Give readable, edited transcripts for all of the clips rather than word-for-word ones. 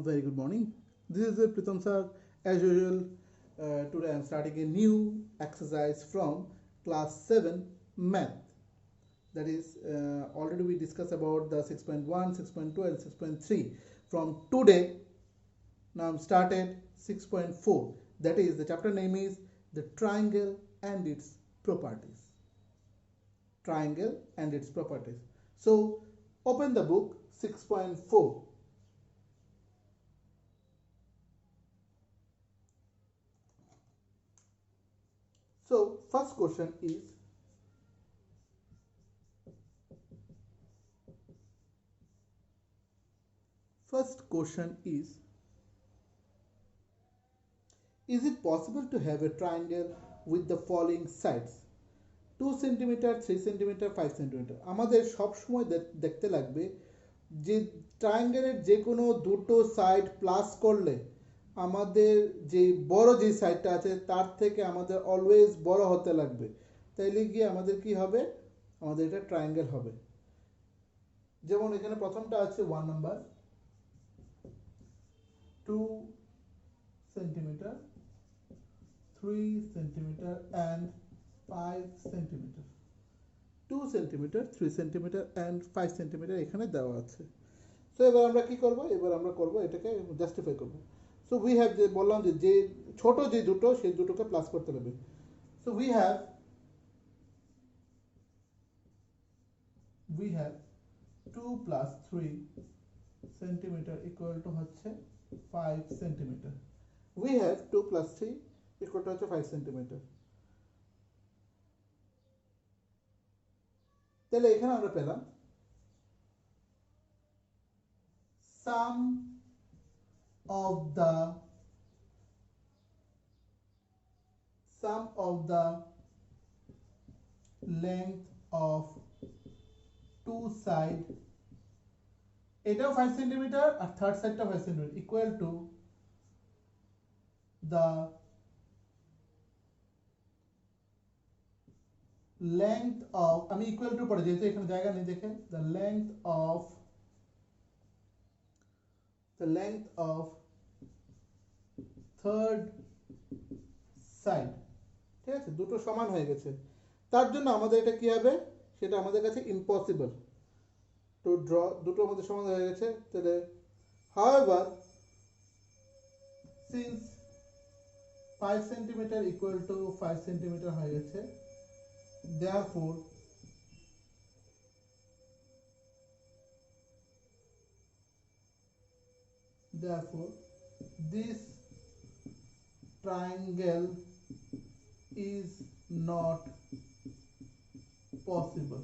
Very good morning. This is Pritam sir. As usual, today I am starting a new exercise from class 7 math. That is, already we discussed about the 6.1, 6.2 and 6.3. From today, now I'm started 6.4. That is, the chapter name is the triangle and its properties. Triangle and its properties. So, open the book 6.4. So, first question is, is it possible to have a triangle with the following sides? 2 centimetre 3 centimetre 5 centimetre আমাদের সব সময় দেখতে লাগবে যে ট্রায়াঙ্গেলের যে কোনো দুটো side plus করলে আমাদের যে বড় যে সাইডটা আছে তার থেকে আমাদের অলওয়েজ বড় হতে লাগবে, তাইলে গিয়ে আমাদের কি হবে, আমাদের এটা ট্রায়াঙ্গেল হবে। যেমন এখানে প্রথমটা আছে 1 number 2 centimetre 3 centimetre and 5 centimetre, 2 centimetre 3 centimetre and 5 centimetre এখানে দেওয়া আছে। সো এবার আমরা কি করব, এবার আমরা করব এটাকে জাস্টিফাই করব। সো উই হ্যাভ, যে বললাম যে ছোট যে দুটো সেই দুটোকে প্লাস করতে হবে। So we have 2 plus 3 centimetre equal to হচ্ছে 5 centimetre. We have 2 plus 3 equal to হচ্ছে 5 সেন্টিমিটার। তাহলে এখানে আমরা পেলাম sum of the length of two side, এটাও 5 সেন্টিমিটার আর থার্ড সাইডটা 5 centimetre, equal two the length of, আমি ইকুয়াল টু পড়ে যেহেতু এখানে জায়গা নেই, দেখেন the length of third side। ঠিক আছে, দুটো সমান হয়ে গেছে, তার জন্য আমাদের এটা কি হবে, সেটা আমাদের কাছে ইম্পসিবল টু ড্র। দুটো আমাদের সমান হয়ে গেছে, তাহলে however since 5 centimetre equal two 5 centimetre হয়ে গেছে, therefore this triangle is not possible.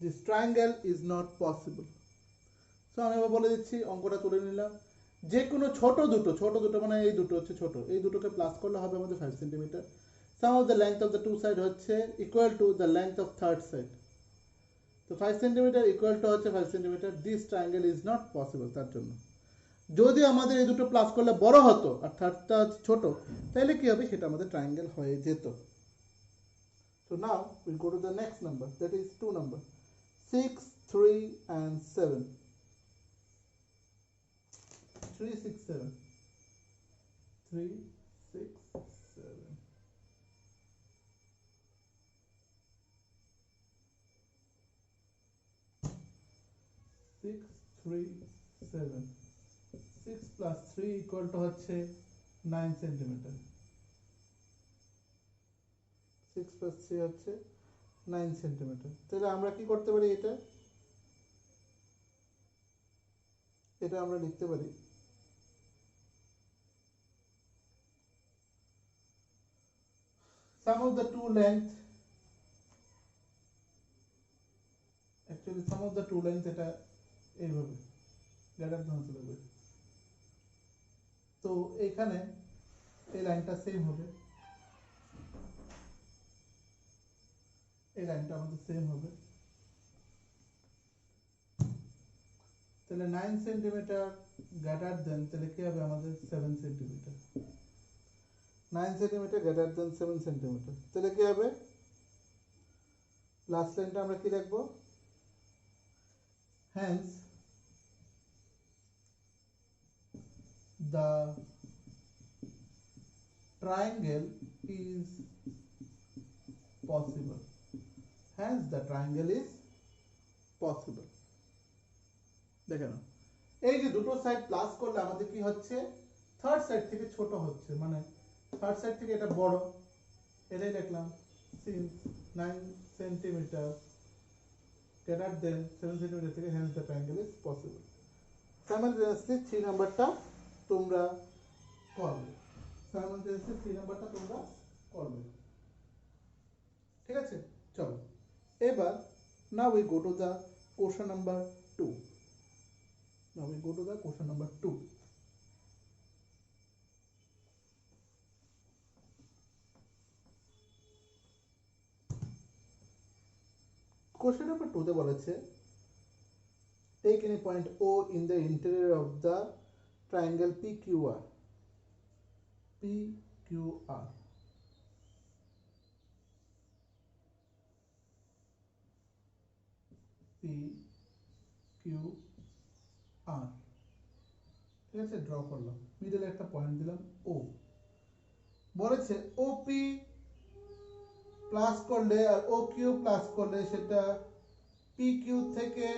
This triangle is not possible. So আমি এবার বলে দিচ্ছি, অঙ্কটা তুলে নিলাম। যে কোনো ছোট দুটো মানে এই দুটো হচ্ছে ছোট, এই দুটোকে প্লাস করলে হবে আমাদের 5 centimetre. Sum of the length of the two side হচ্ছে equal to the length of third side. তো 5 সেন্টিমিটার ইকুয়াল টু হচ্ছে 5 centimetre. This triangle is not possible. তার জন্য যদি আমাদের এই দুটো প্লাস করলে বড় হতো আর থার্ডটা ছোট, তাহলে কি হবে, সেটা আমাদের ট্রায়াঙ্গেল হয়ে যেত। So now we'll go to the next number, that is 2 number 6, 3 and 7. 3, 6, 7. 3, 6, 7. 6, 3, 7. 6 plus 3 equal to হচ্ছে 9 সেন্টিমিটার। 6 plus 3 হচ্ছে 9 সেন্টিমিটার। তাহলে আমরা কি করতে পারি, এটা আমরা লিখতে পারি sum of the two length, actually sum of the two length এটা এইভাবে গ্রেটার দেন হতে হবে। তো এখানে এই লাইনটা সেম হবে, এই লাইনটা আমাদের সেম হবে। তাহলে 9 সেন্টিমিটার গ্রেটার দেন, তাহলে কি হবে আমাদের 7 centimetre. 9 centimetre greater than 7 centimetre, তাহলে কি হবে, লাস্ট লাইনটা আমরা কি লিখবো, hence the triangle is possible. Hence the triangle is possible. দেখে নাও, এই যে দুটো সাইড প্লাস করলে আমাদের কি হচ্ছে, থার্ড সাইড থেকে ছোট হচ্ছে, মানে থার্ড সাইড থেকে এটা বড়, এটাই লিখলাম since 9 centimetre greater than 7 centimetre থেকে, hence the triangle is possible. Simultaneously 3 নাম্বারটা তোমরা করবে, সাইমালটেনিয়াসলি 3 নাম্বারটা তোমরা করবে, ঠিক আছে। চলো এবার now we go to the question number 2. Now we go to the question number 2. Question number 2 তে বলেছে take any point O in the interior of the triangle PQR. PQR. PQR. ঠিক আছে, ড্র করলাম, মিডলে একটা পয়েন্ট দিলাম O, বলেছে OP plus করলে আর OQ plus করলে সেটা PQ থেকে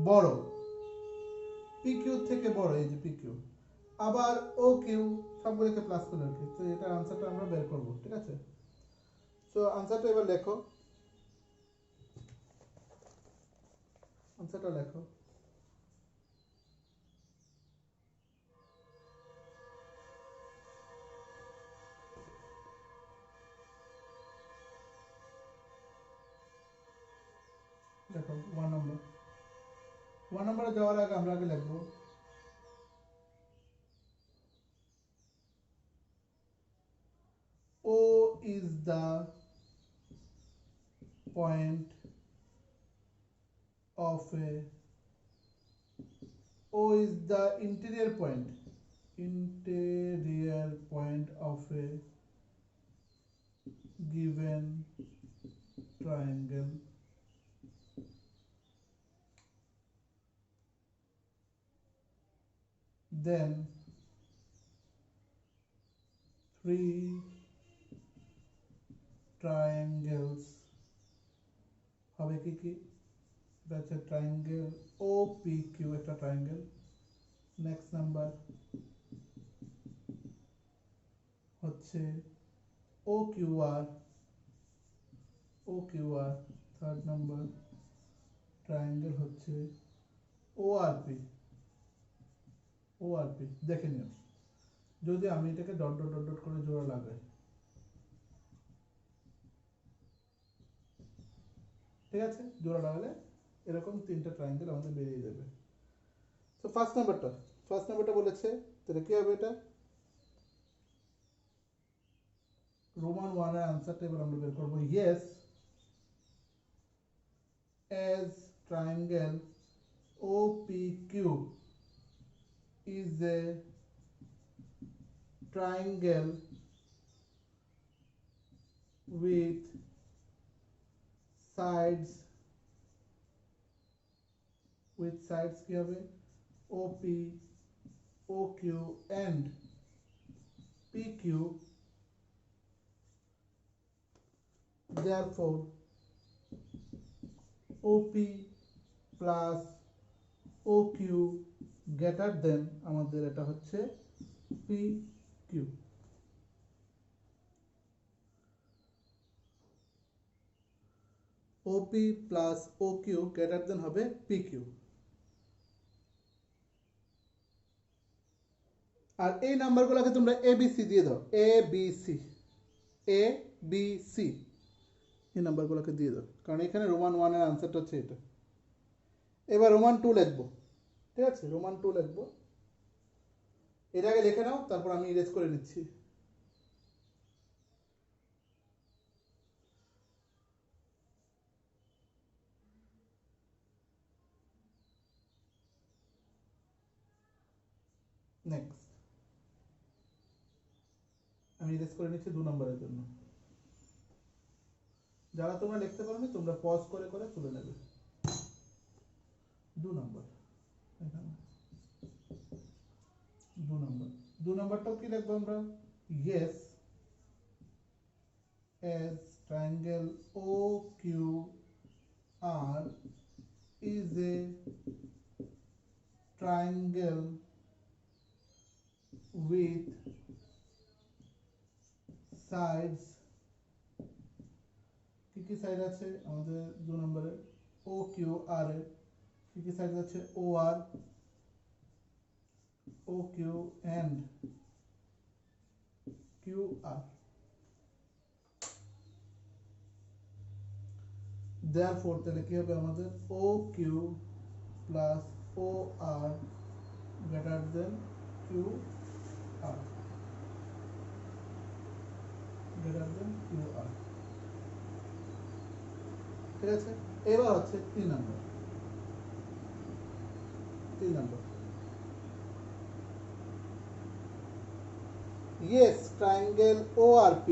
বড়, PQ থেকে বড়, এই যে PQ, আবার OQ সবগুলোকে প্লাস করলে আর কি। তো এটা আনসারটা আমরা বের করব, ঠিক আছে। তো আনসারটা এবার লেখো, আনসারটা লেখো। দেখো 1 নম্বর, 1 নম্বরে যাওয়ার আগে আমরা আগে লিখবো O is the point of a, O is the interior point of a given triangle. Then 3 triangles হবে কি কি, এটা হচ্ছে ট্রায়াঙ্গেল OPQ, একটা ট্রায়াঙ্গেল। নেক্সট নাম্বার হচ্ছে OQR, থার্ড নাম্বার ট্রায়াঙ্গেল হচ্ছে ORP। দেখে নিও, যদি আমি এটাকে ডট ডট ডট ডট করে জোড়া লাগাই, ঠিক আছে, জোড়া লাগালে এরকম 3টা ট্রায়াঙ্গেল আমাদের বেরিয়ে যাবে। তো ফার্স্ট নাম্বারটা বলেছে, তাহলে কি হবে, এটা রোমান 1 এর আনসারটা এবার আমরা বের করব। Yes, as triangle OPQ is a triangle with sides কি হবে, OP, OQ and PQ, therefore OP plus OQ greater than, আমাদের এটা হচ্ছে PQ। OP plus OQ greater than হবে PQ। আর এই নাম্বারগুলোকে তোমরা ABC দিয়ে দাও, ABC এই নাম্বারগুলোকে দিয়ে দাও, কারণ এখানে রোমান 1 এর আনসারটা হচ্ছে এটা। এবার রোমান 2 লিখবো, ঠিক আছে, রোমান 2 লিখবো, এর আগে লিখে নাও, তারপর আমি ইরেজ করে নিচ্ছি। নেক্সট আমি ইরেজ করে নিচ্ছি 2 নম্বরের জন্য। যারা তোমরা লিখতে পারোনি তোমরা পজ করে করে তুলে নেবে। 2 নম্বর, এখানে 2 নম্বর 2 নাম্বারটাও কি লিখবো আমরা? yes as triangle OQR is a triangle with sides কি কি সাইড আছে আমাদের 2 নম্বরে OQR এর কি কি সাইড আছে OR OQ and QR therefore তাহলে কি হবে আমাদের OQ plus OR greater than QR greater than QR ঠিক আছে এবার হচ্ছে 3 number yes triangle ORP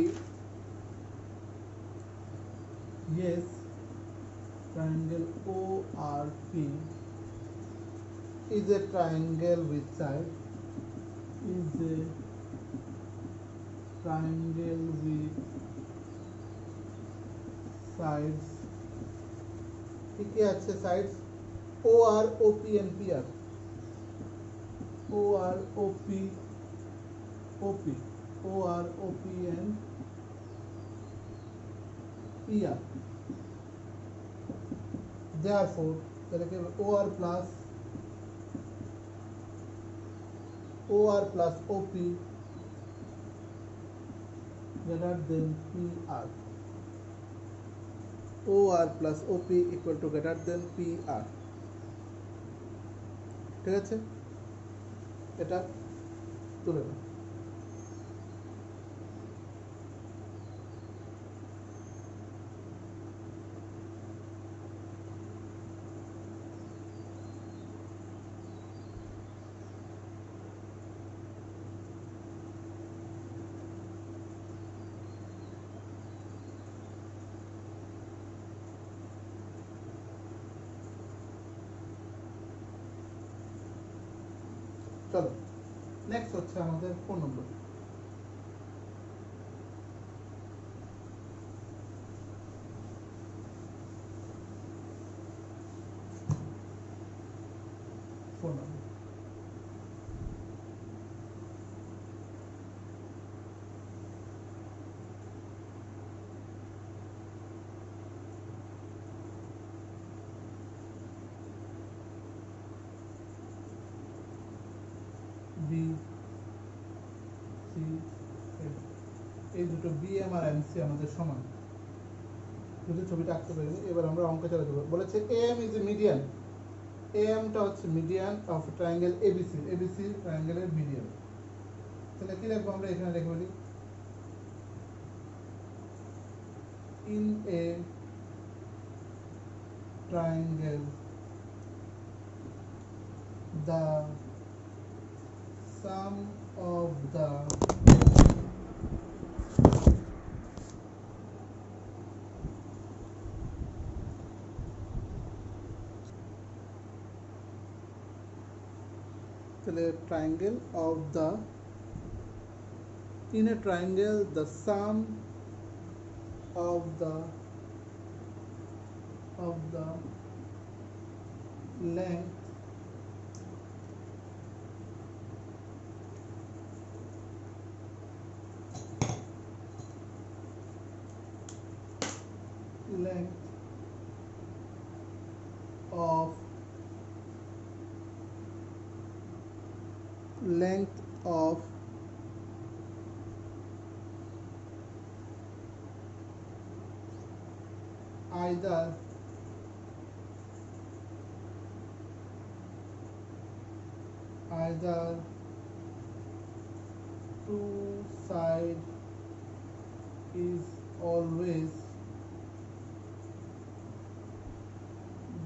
yes triangle ORP is a triangle with side is a triangle with sides কি আছে sides OR OP and PR OR OP OP OR OP and PR therefore তাহলে কি OR plus OP greater than PR OR plus OP equal to greater than PR ঠিক আছে এটা তুলে নাও চলো next হচ্ছে আমাদের 4 নম্বর B C এই দুটো BM আর MC আমাদের সমান যদি ছবিটা আঁকতে পারি এবার আমরা অঙ্ক চালাতে দেব বলেছে AM is a median AM টা হচ্ছে median of triangle ABC ABC ট্রায়াঙ্গেলের মিডিয়ান তাহলে কি লিখবো আমরা এখানে লিখে বলি in a triangle the sum of the triangle of the in a triangle the sum of the length length of either two side is always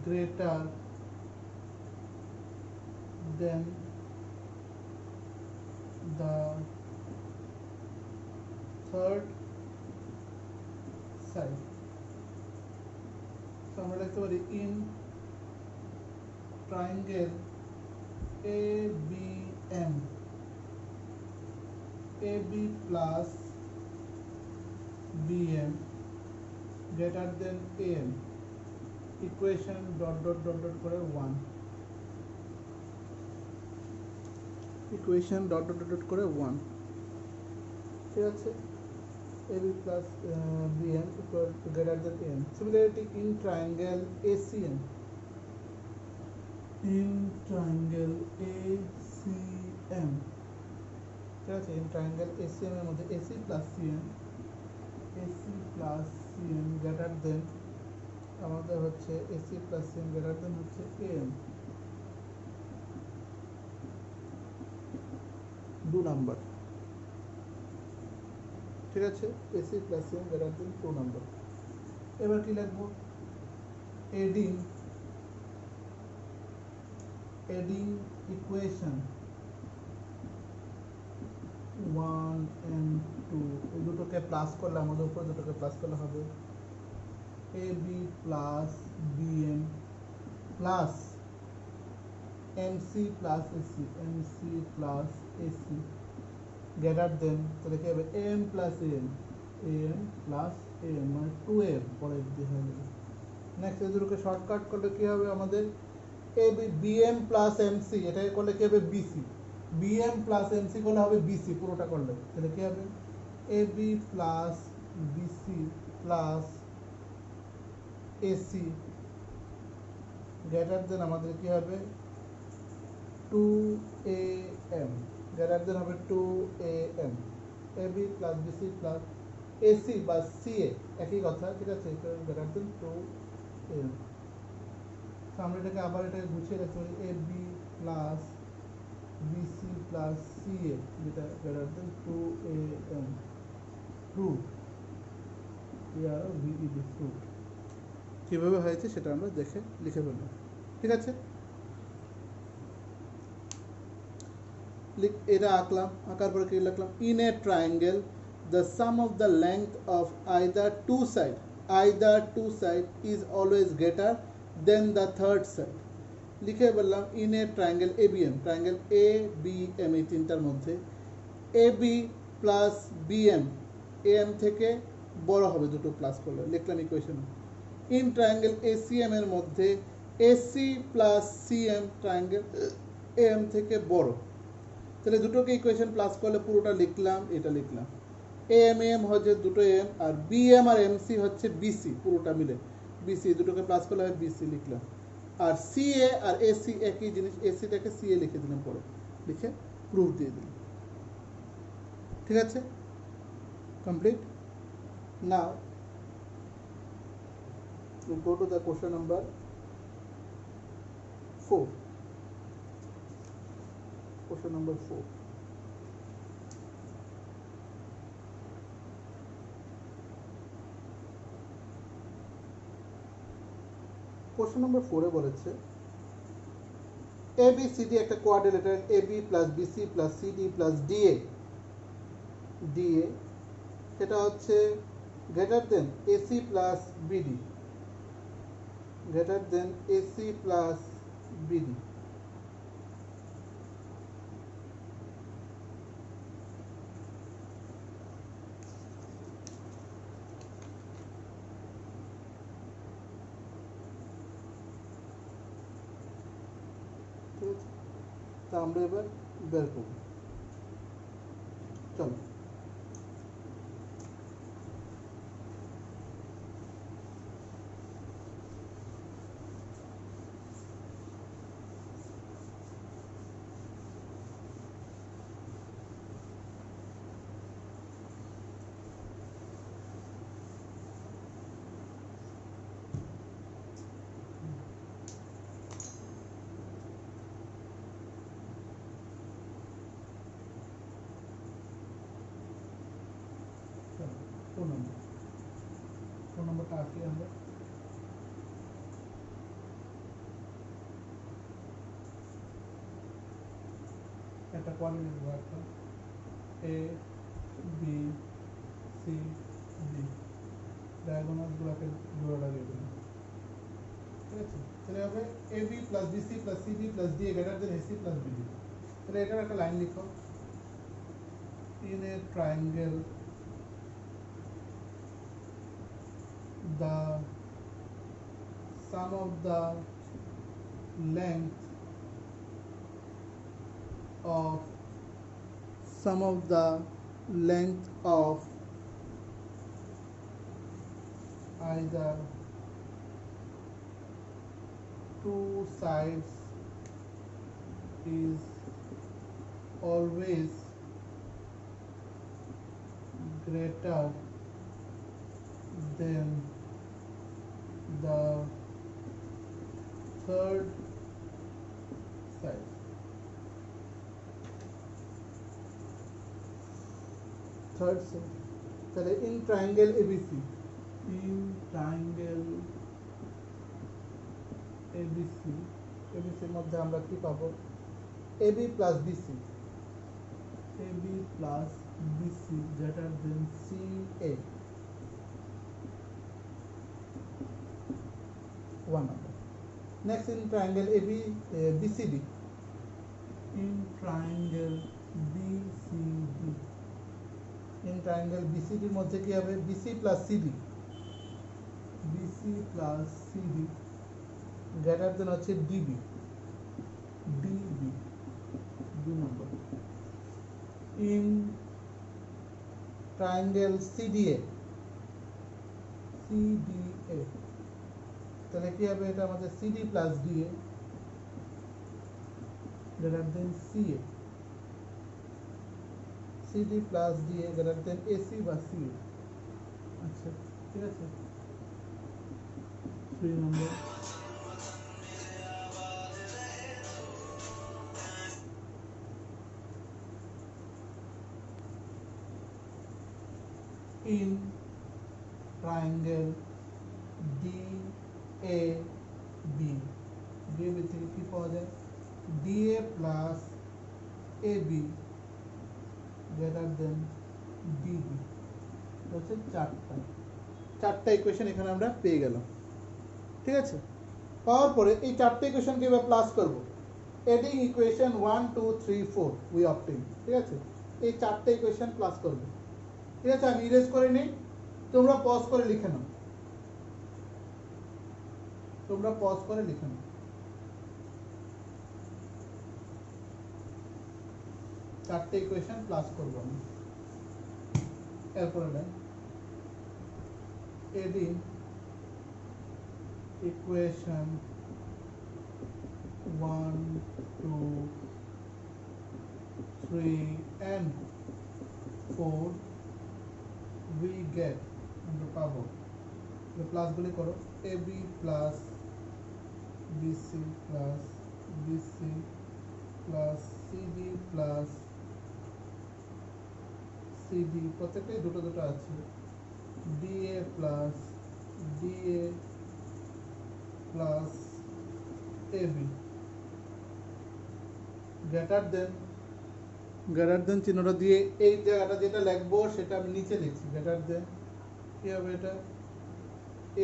greater than the third side. So আমরা লিখতে পারি in triangle ABM AB plus BM greater than AM equation dot dot dot dot করে 1 equation dot dot dot করে 1 ঠিক আছে AB plus BM equal to greater than AM. Similarity in triangle ACM. In triangle ACM. ঠিক আছে in triangle ACM এর মধ্যে AC plus CM greater than আমাদের হচ্ছে AC plus CM greater than হচ্ছে AM 2 নাম্বার ঠিক আছে AC plus CM greater than 2 number এবার কি লিখব adding equation 1 and 2 এই দুটোকে প্লাস করলে আমাদের উপরে দুটোকে প্লাস করলে হবে AB plus BM plus MC plus AC greater than তাহলে কি হবে AM plus AM মানে 2AM পরে দিয়ে হয়ে যাবে নেক্সট এই দুটোকে শর্টকাট করলে কি হবে আমাদের AB BM plus MC এটাকে করলে কি হবে BC BM plus MC করলে হবে BC পুরোটা করলে তাহলে কি হবে AB plus BC plus AC greater than আমাদের কি হবে 2AM greater than হবে 2AM AB plus BC plus AC বা CA একই কথা ঠিক আছে greater than 2AM আমরা এটাকে আবার এটাকে গুছিয়ে লিখতে পারি AB plus BC plus CA যেটা greater than 2AM proof here VE proof কিভাবে হয়েছে সেটা আমরা দেখে লিখে ফেলব ঠিক আছে এটা আঁকলাম আঁকার পরে কি লিখলাম in a triangle the sum of the length of either two side is always greater than the third side লিখে বললাম in a triangle ABM triangle ABM এই তিনটার মধ্যে AB plus BM AM থেকে বড় হবে দুটো প্লাস করলে লিখলাম ইকুয়েশন in triangle ACM এর মধ্যে AC plus CM triangle AM থেকে বড় তাহলে দুটোকে ইকুয়েশন প্লাস করলে পুরোটা লিখলাম এটা লিখলাম AM হচ্ছে দুটো AM R BM R MC হচ্ছে BC পুরোটা মিলে BC দুটোকে প্লাস করলে হয় BC লিখলাম আর CA আর AC একই জিনিস ACটাকে CA লিখে দিলাম পরে লিখে প্রুফ দিয়ে দিলাম ঠিক আছে complete now we'll go to the question number 4 question number 4 question number 4 এ বলেছে ABCD একটা quadrilateral AB plus BC plus CD plus DA সেটা হচ্ছে greater than AC plus BD greater than AC plus BD ঠিক আছে তা আমরা এবার বের করব চলো ফোন নম্বরটা আঁকি আমরা একটা কোয়ালিটি দেবো একটা A B C D ডায়াগোনালগুলোকে জোড়া লাগিয়ে দেবো ঠিক আছে তাহলে হবে AB plus BC plus CD plus DA greater than AC plus BD তাহলে এটার একটা লাইন লিখো in a triangle the sum of the length of either two sides is always greater than the third side. তাহলে in triangle ABC এর মধ্যে আমরা কি পাবো AB plus BC greater than CA 1 number. Next in triangle BCD in triangle BCD এর মধ্যে কি হবে BC plus CD greater than হচ্ছে DB 2 number. In triangle CDA তাহলে কি হবে এটা আমাদের CD plus DA greater than CA CD plus DA greater than AC বা CA আচ্ছা ঠিক আছে 3 number. In triangle DAB থেকে কি পাওয়া যায় DA plus AB greater than DB হচ্ছে চারটা ইকুয়েশন এখানে আমরা পেয়ে গেলাম ঠিক আছে পাওয়ার পরে এই চারটা ইকুয়েশনকে এবার প্লাস করব এডিং ইকুয়েশন 1 2 3 4 উই অবটেইন ঠিক আছে এই চারটা ইকুয়েশন প্লাস করব ঠিক আছে আমি ইরেজ করে নেই তোমরা পজ করে লিখে নাও চারটে ইকুয়েশন প্লাস করব আমি এরপরে দেন adding equation 1 2 3 and 4 we get আমরা পাবো প্লাস গুলি করো AB plus BC plus CD plus CD প্রত্যেকটাই দুটো আছে DA plus AB greater than চিহ্নটা দিয়ে এই জায়গাটা যেটা লিখবো সেটা আমি নিচে লিখছি greater than কি হবে এটা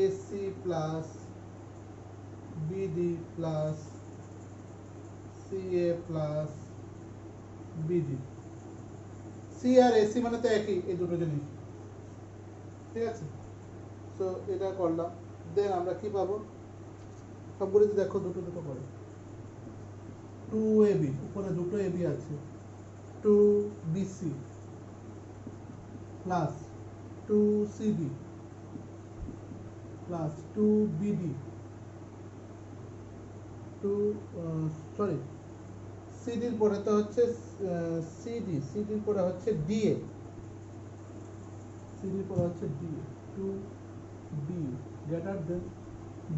AC plus BD plus CA plus BD C আর AC মানে তো একই এই দুটো জিনিস ঠিক আছে সো এটা করলাম দেন আমরা কি পাবো সবগুলোতে দেখো দুটো করে 2AB উপরে দুটো AB আছে 2BC plus 2CD plus 2BD CD এর পরে তো হচ্ছে CD এর পরে হচ্ছে DA 2B greater than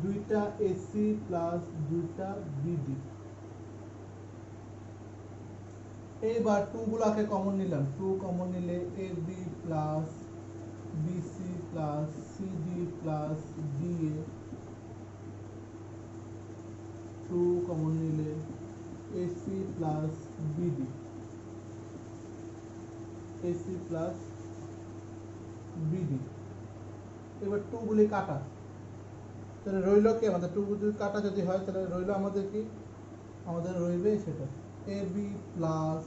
দুইটা AC plus দুইটা BD এইবার 2 গুলাকে কমন নিলাম 2 কমন নিলে AB plus BC plus CD plus DA 2 common নিলে AC plus BD এবার 2 গুলি কাটা তাহলে রইল কি আমাদের 2 গুলি কাটা যদি হয় তাহলে রইল আমাদের কি আমাদের রইবে সেটা AB plus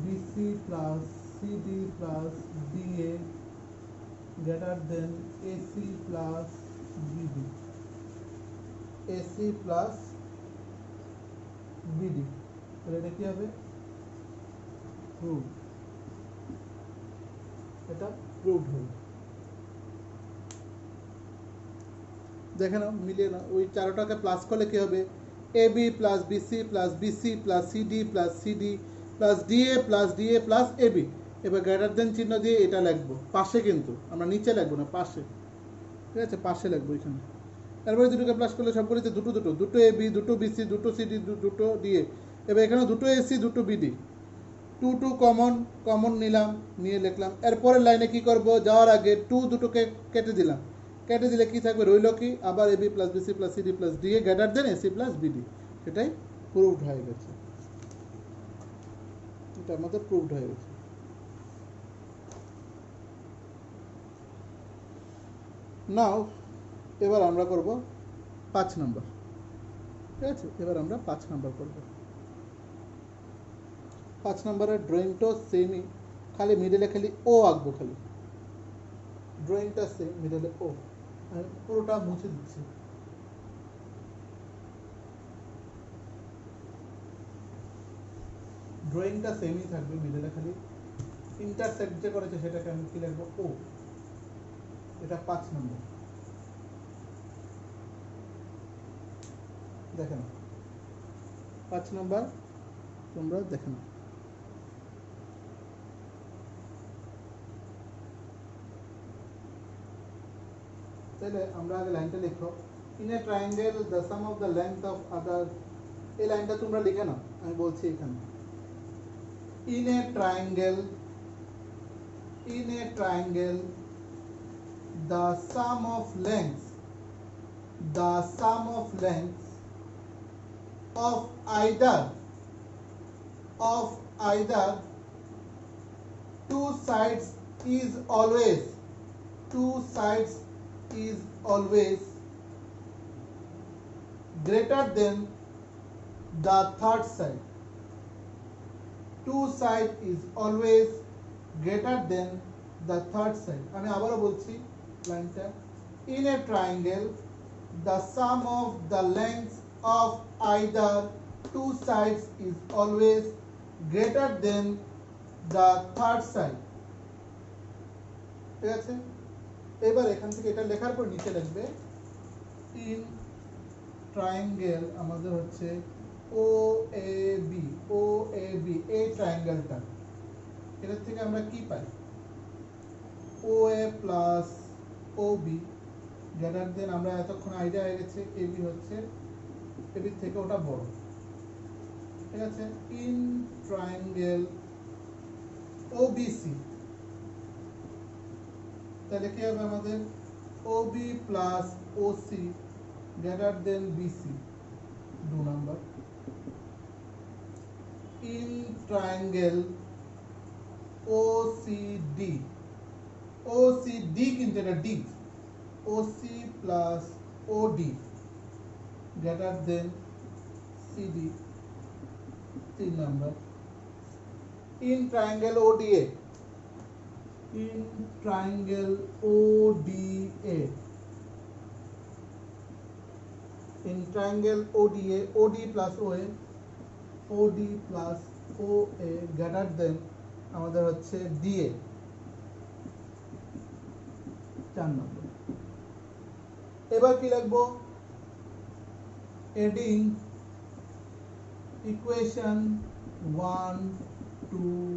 BC plus CD plus DA greater than AC plus BD, AC plus BD, তাহলে এটা কি হবে? প্রুভ, এটা প্রুভড হবে। দেখে নাও, মিলিয়ে নাও, ওই চারোটাকে প্লাস করলে কি হবে? AB plus BC plus BC plus CD plus CD plus DA plus DA plus AB। এবার গ্রেটার দেন চিহ্ন দিয়ে এটা লিখবো পাশে, কিন্তু আমরা নিচে লিখবো না, পাশে, ঠিক আছে? পাশে লিখবো এখানে। তারপরে দুটোকে প্লাস করলে সবগুলিতে দুটো দুটো, দুটো AB, দুটো BC, দুটো CD, দুটো DA। এবার এখানে দুটো AC, দুটো BD, two two common, common নিলাম, নিয়ে লিখলাম। এরপরের লাইনে কি করব? যাওয়ার আগে টু দুটোকে কেটে দিলাম, কেটে দিলে কি থাকবে? রইল কি? আবার AB plus BC plus CD plus DA greater than AC plus BD। সেটাই প্রুভড হয়ে গেছে, এটা আমাদের প্রুভড হয়ে গেছে। নাও এবার আমরা করব 5 নম্বর, ঠিক আছে? এবার আমরা 5 নম্বর করব। 5 নম্বরের ড্রয়িংটা সেমই, খালি মিডলে খালি ও আঁকবো, খালি ড্রয়িংটা সেম, মিডলে ও। আমি পুরোটা মুছে দিচ্ছি। ড্রয়িংটা সেমই থাকবে, মিডলে খালি ইন্টারসেক্ট যে করেছে সেটাকে আমি কি লিখবো? ও। এটা 5 নম্বর। দেখে নাও 5 নম্বর, তোমরা দেখে নাও। তাহলে আমরা আগে লাইনটা লিখো, in a triangle the some of the length of other. এই লাইনটা তোমরা লিখে নাও, আমি বলছি এখানে। In a triangle, in a triangle the sum of lengths of either two sides is always greater than the third side. Two side is always greater than the third side. আমি আবারও বলছি লাইনটা, in a triangle the sum of the lengths of either two sides is always greater than the third side, ঠিক আছে? এবার এখান থেকে এটা লেখার পর নিচে লিখবে in triangle, আমাদের হচ্ছে OAB, এই ট্রায়াঙ্গেলটা, এর থেকে আমরা কি পাই? OA plus OB greater than, আমরা এতক্ষণ আইডিয়া হয়ে গেছে AB হচ্ছে AB থেকে ওটা বড়, ঠিক আছে? ইন ট্রায়াঙ্গেল OBC, তাহলে কি হবে আমাদের? OB plus OC greater than BC, 2 number. In triangle OCD, কিন্তু এটা D, OC plus OD greater than CD, 3 number. In triangle ODA, OD plus OA greater than আমাদের হচ্ছে DA, 4 নম্বর। এবার কি লিখবো? Adding equation 1, 2,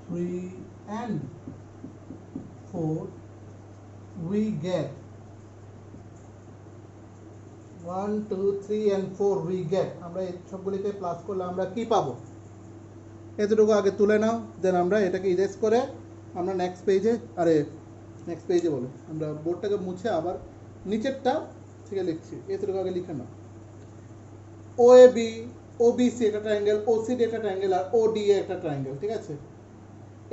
3 and 4 we get 1, 2, 3 and 4 we get, আমরা এই সবগুলিকে plus করলে আমরা কি পাবো? এতটুকু আগে তুলে নাও, দেন আমরা এটাকে ইরেজ করে আমরা নেক্সট পেজে বলো, আমরা বোর্ডটাকে মুছে আবার নিচেরটা থেকে লিখছি। এতটুকু আগে লিখে নাও। OAB, OBC একটা ট্রায়াঙ্গেল, OCD একটা ট্রায়াঙ্গেল আর ODA একটা ট্রায়াঙ্গেল, ঠিক আছে?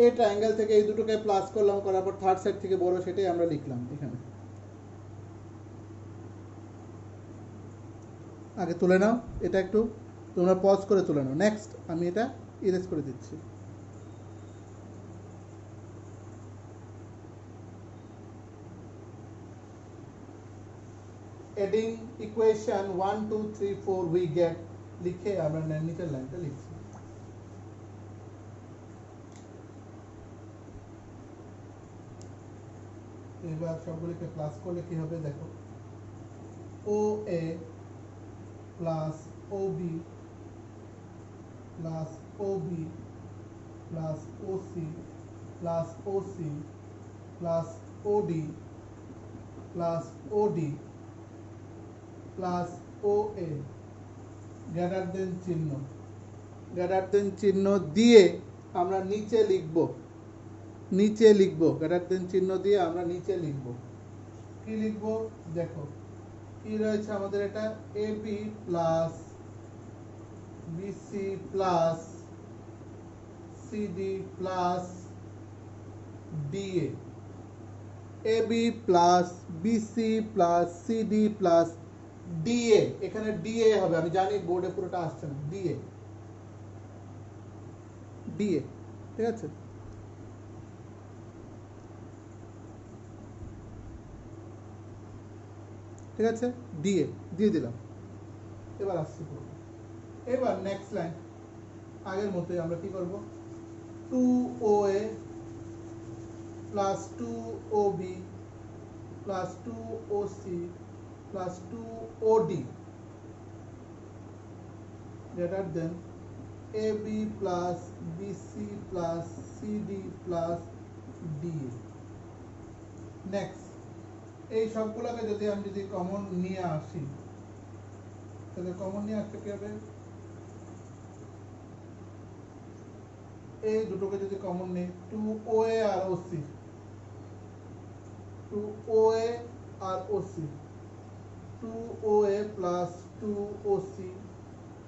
এই ট্রায়াঙ্গেল থেকে এই দুটোকে প্লাস করলাম, করার পর থার্ড সাইড থেকে বড় সেটাই আমরা লিখলাম এখানে। আগে তুলে নাও, এটা একটু তোমরা পজ করে তুলে নাও। নেক্সট আমি এটা ইরেজ করে দিচ্ছি। এডিং ইকুয়েশন 1 2 3 4 উই গেট লিখে আমরা নিচের লাইনটা লিখছি। এবার সবগুলোকে প্লাস করলে কি হবে দেখো, ও এ প্লাস ও বি প্লাস ও বি প্লাস ও সি প্লাস ও সি প্লাস ও ডি প্লাস ও ডি প্লাস ও এ গ্রেটার দেন চিহ্ন, গ্রেটার দেন চিহ্ন দিয়ে আমরা নিচে লিখব, নিচে লিখব গ্রেটার দেন চিহ্ন দিয়ে আমরা নিচে লিখব। কি লিখব দেখো, কি রয়েছে আমাদের, এটা A B plus BC plus CD plus DA, A B plus BC plus CD plus DA. এখানে ডিএ হবে, আমি জানি বোর্ডে পুরোটা আসছে না, ডিএ ডিএ, ঠিক আছে। ঠিক আছে, ডিএ দিয়ে দিলাম। এবার আসছি পুরো, এবার নেক্সট লাইন আগের মতোই আমরা কি করব, 2OA plus 2OB plus 2OC plus 2OD greater than AB plus BC plus CD plus DA। Next এই সবগুলোকে যদি আমি যদি কমন নিয়ে আসি, তাহলে কমন নিয়ে আসতে কি হবে, এই দুটোকে যদি কমন নিই, 2OA আর OC, 2OA আর OC, 2OA plus 2OC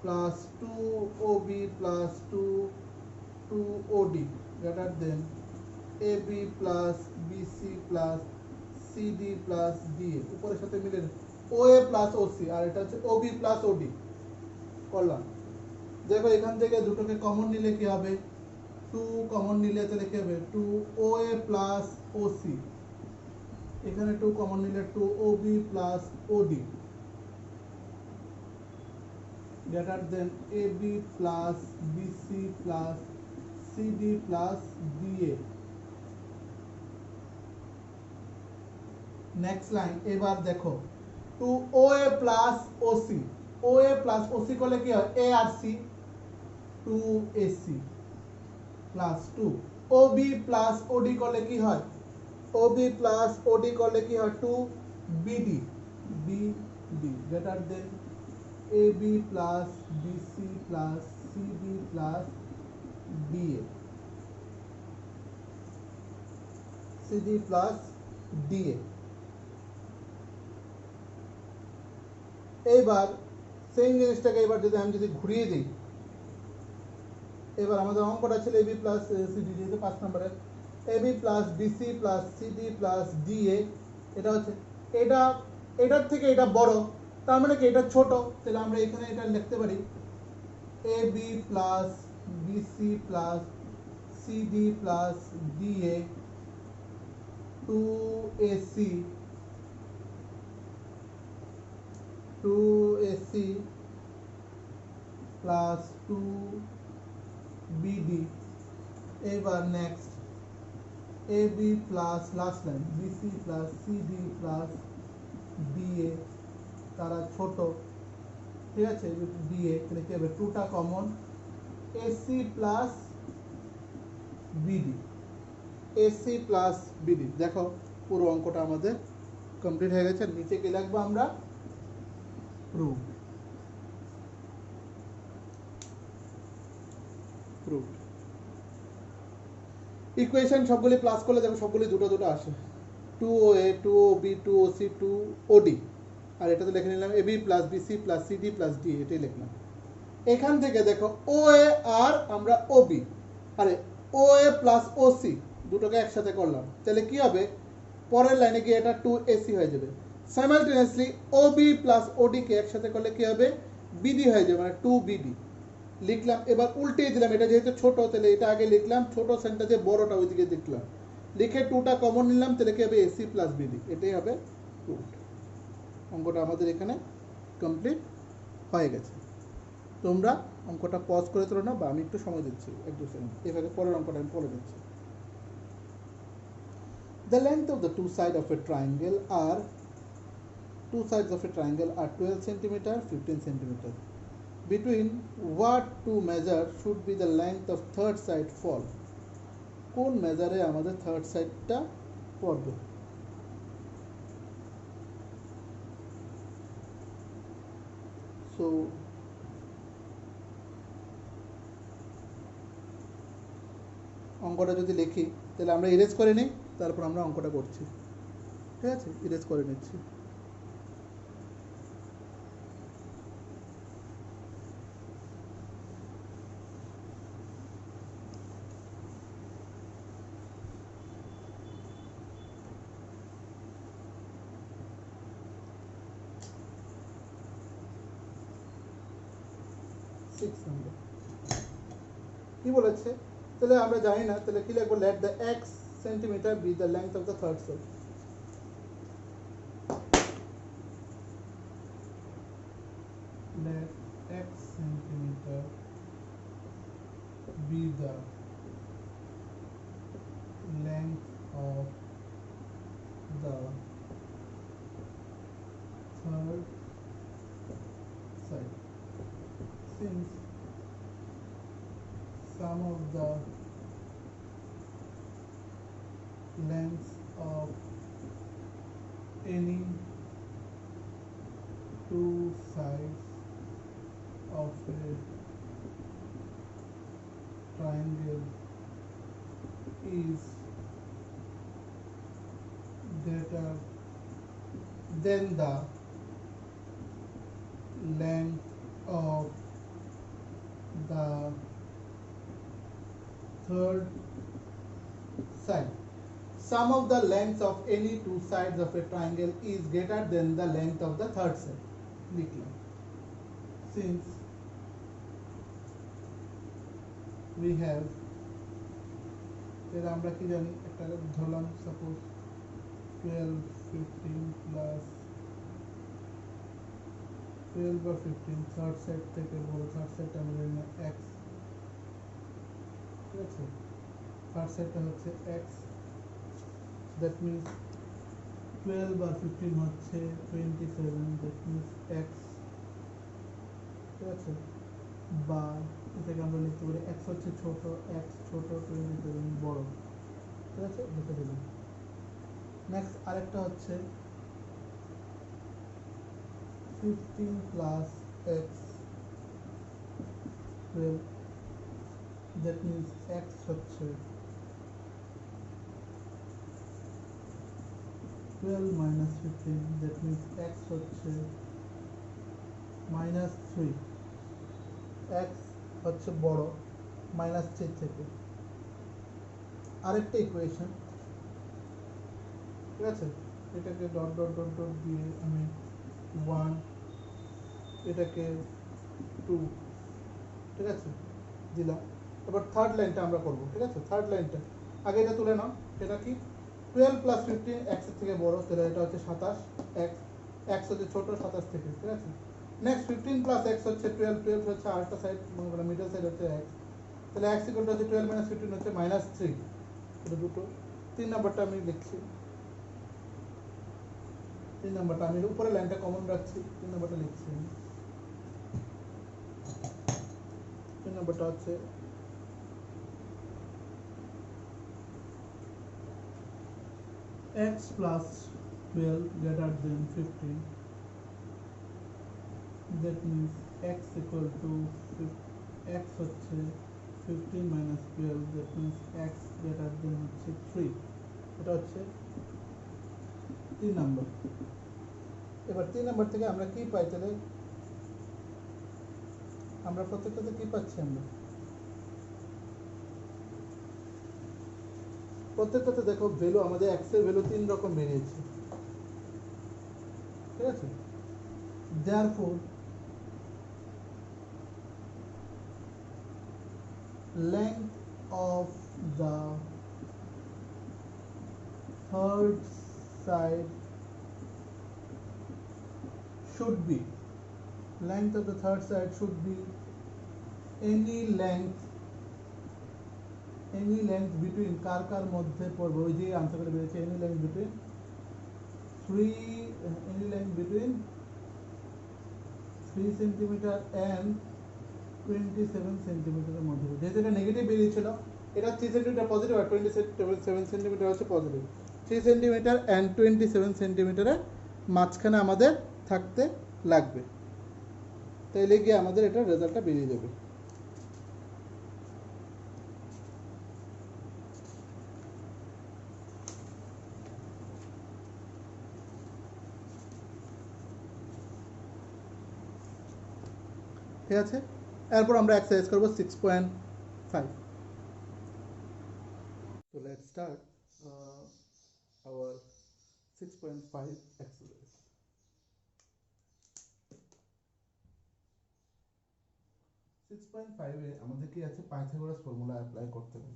plus 2OB plus 2OD greater than AB plus BC plus CD plus DA। উপরের সাথে মিলে OA প্লাস OC আর এটা হচ্ছে OB প্লাস OD করলাম। দেখো এখান থেকে দুটোকে কমন নিলে কি হবে, 2 কমন নিলে তাহলে কি হবে, 2OA প্লাস OC, এখানে 2 কমন নিলে 2OB plus OD greater than AB plus BC plus CD plus DA। Next line এবার দেখো, 2OA plus OC, OA plus OC করলে কি হয়, A আর C, 2AC plus 2 OB plus OD করলে কি হয়, OB প্লাস OD করলে কি হয়, 2BD, BD greater than AB plus BC plus CD plus DA, CD plus DA। এইবার সেম জিনিসটাকে এবার যদি আমি যদি ঘুরিয়ে দিই, এবার আমাদের অঙ্কটা ছিল AB প্লাস CD, যেহেতু 5 নম্বরের AB plus BC plus CD plus DA, এটা হচ্ছে এটা, এটার থেকে এটা বড়, তার মানে কি এটা ছোট, তাহলে আমরা এখানে এটা লিখতে পারি AB plus BC plus CD plus DA 2AC 2AC plus 2BD। এবার next AB plus last line BC plus CD plus DA, তারা ছোট, ঠিক আছে, DA তাহলে কি হবে, 2টা common, AC plus BD, AC plus BD। দেখো পুরো অঙ্কটা আমাদের কমপ্লিট হয়ে গেছে। নিচে কি লিখবো আমরা, proved, proved। ইকুয়েশন সবগুলি প্লাস করলে দেখো সবগুলি দুটো দুটো আসে, 2OA 2OB 2OC 2OD, আর এটাতে লিখে নিলাম AB plus BC plus CD plus D, এটাই লিখলাম। এখান থেকে দেখো OA আর আমরা OB, আরে OA প্লাস OC দুটোকে একসাথে করলাম, তাহলে কি হবে, পরের লাইনে গিয়ে এটা 2AC হয়ে যাবে। সাইমালটেনিয়াসলি OB প্লাস OD কে একসাথে করলে কি হবে, BD হয়ে যাবে, মানে 2BD লিখলাম। এবার উল্টিয়ে দিলাম, এটা যেহেতু ছোট তাহলে এটা আগে লিখলাম, ছোট সেন্টার যে বড়টা ওইদিকে লিখলাম, লিখে 2টা কমন নিলাম, তাহলে কি হবে AC প্লাস BD, এটাই হবে প্রুফড। অঙ্কটা আমাদের এখানে কমপ্লিট হয়ে গেছে। তোমরা অঙ্কটা পজ করে তোলো না, বা আমি একটু সময় দিচ্ছি 1-2 সেকেন্ড, এভাবে পরের অঙ্কটা আমি পড়ে দিচ্ছি। The length of the two sides of a triangle are 12 centimeter, 15 centimeter. Between what two measure should be the length of third side fall? কোন মেজারে আমাদের থার্ড সাইডটা পড়বে? সো অঙ্কটা যদি লিখি তাহলে আমরা ইরেজ করে নিই, তারপর আমরা অঙ্কটা করছি। ঠিক আছে, ইরেজ করে নিচ্ছি। কি বলেছে তাহলে আমরা জানি না, তাহলে কি লিখবো? Let the x centimetre B the length of the third side. Let x centimeter be the length of the third side. Since sum of the lengths of any two sides of a triangle is greater than the length of the third side. Sum of the lengths of any two sides of a triangle is greater than the length of the third side. লিখলাম। Since we have, এর আমরা কি জানি, একটা ধরলাম suppose 12, 15 plus 12 বা 15 third side থেকে বড়, থার্ড সাইডটা আমরা জানি না x, ঠিক আছে, থার্ড সাইডটা হচ্ছে x, দ্যাট মিনস 12 আর 15 হচ্ছে 27, দ্যাট মিনস x, ঠিক আছে, বা এটাকে আমরা লিখতে পারি x হচ্ছে ছোট, x ছোট, 27 বড়, ঠিক আছে, লিখে দিলাম। নেক্সট আরেকটা হচ্ছে 15 plus x 12, that means x হচ্ছে 12 minus 15, that means x হচ্ছে -3, x হচ্ছে বড় -3 থেকে। আরেকটা ইকুয়েশন, ঠিক আছে, এটাকে ডট ডট ডট ডট দিয়ে আমি 1, এটাকে 2, ঠিক আছে, দিলাম। এবার থার্ড লাইনটা আমরা করব, ঠিক আছে, থার্ড লাইনটা আগে এটা তুলে নাও। এটা কি 12 প্লাস 15 x এর থেকে বড়, তাহলে এটা হচ্ছে 27, x হচ্ছে ছোট 27 থেকে, ঠিক আছে। নেক্সট 15 প্লাস x হচ্ছে 12, 12 হচ্ছে আরেকটা সাইড, মানে মিডল সাইড হচ্ছে x, তাহলে x ইকুয়াল টু হচ্ছে 12 মাইনাস 15 হচ্ছে -3, এটা দুটো। 3 নাম্বারটা আমি লিখছি, 3 নাম্বারটা আমি উপরে লাইনটা কমন রাখছি, 3 নাম্বারটা লিখছি আমি। 3 নাম্বারটা হচ্ছে x plus 12 greater than 15, that means x equal to x হচ্ছে 15 minus 12, that means x greater than হচ্ছে 3, এটা হচ্ছে 3 নাম্বার। এবার 3 নাম্বার থেকে আমরা কি পাই? তাহলে আমরা প্রত্যেকটাতে কি পাচ্ছি? আমরা প্রত্যেকটাতে দেখো ভ্যালু, আমাদের x এর ভ্যালু 3 রকম বেরিয়েছে, ঠিক আছে। therefore length of the third side should be, length of the third side should be any length between কার মধ্যে পড়বে, ওই যে আনসার করে বেরিয়েছে any length between any length between 3 centimetre and 27 সেন্টিমিটারের মধ্যে। যেহেতু এটা নেগেটিভ বেরিয়েছিল, এটা 3 সেন্টিমিটার পজিটিভ আর 27 সেন্টিমিটার হচ্ছে পজিটিভ। 3 সেন্টিমিটার অ্যান্ড 27 সেন্টিমিটারের মাঝখানে আমাদের থাকতে লাগবে, তাইলে গিয়ে আমাদের এটা রেজাল্টটা বেরিয়ে যাবে। ঠিক আছে, এরপর আমরা এক্সারসাইজ করবো 6.5। So let's start our 6.5 exercise. 6.5 এ আমাদের কি আছে, পাইথাগোরাস ফর্মুলা অ্যাপ্লাই করতে হবে।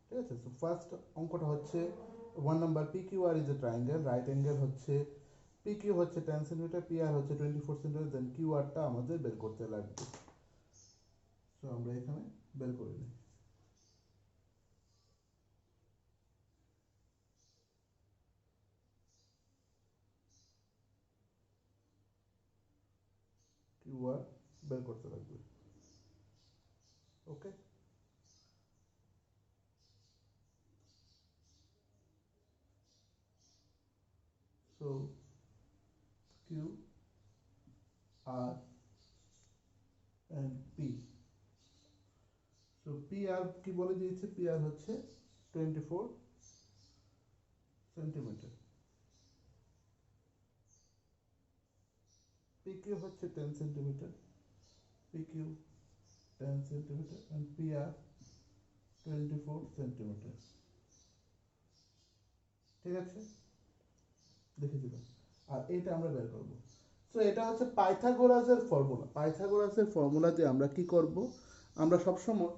ঠিক আছে, সো ফার্স্ট অঙ্কটা হচ্ছে 1 number PQR is a triangle, right angle হচ্ছে PQ হচ্ছে 10 সেন্টিমিটার, PR হচ্ছে 24 সেন্টিমিটার, দেন QRটা আমাদের বের করতে লাগবে। সো আমরা এখানে বের করে নিই। QR বের করতে লাগবে। ওকে, so QR and P। So PR কি বলে দিয়েছে, PR হচ্ছে 24 সেন্টিমিটার, PQ হচ্ছে 10 centimetre, PQ 10 centimetre and PR 24 centimetre. ঠিক আছে, দেখে দিলাম, আর এটা আমরা বের করব। সো এটা হচ্ছে পাইথাগোরাসের ফর্মুলা। পাইথাগোরাসের ফর্মুলা দিয়ে আমরা কি করব, আমরা সবসময়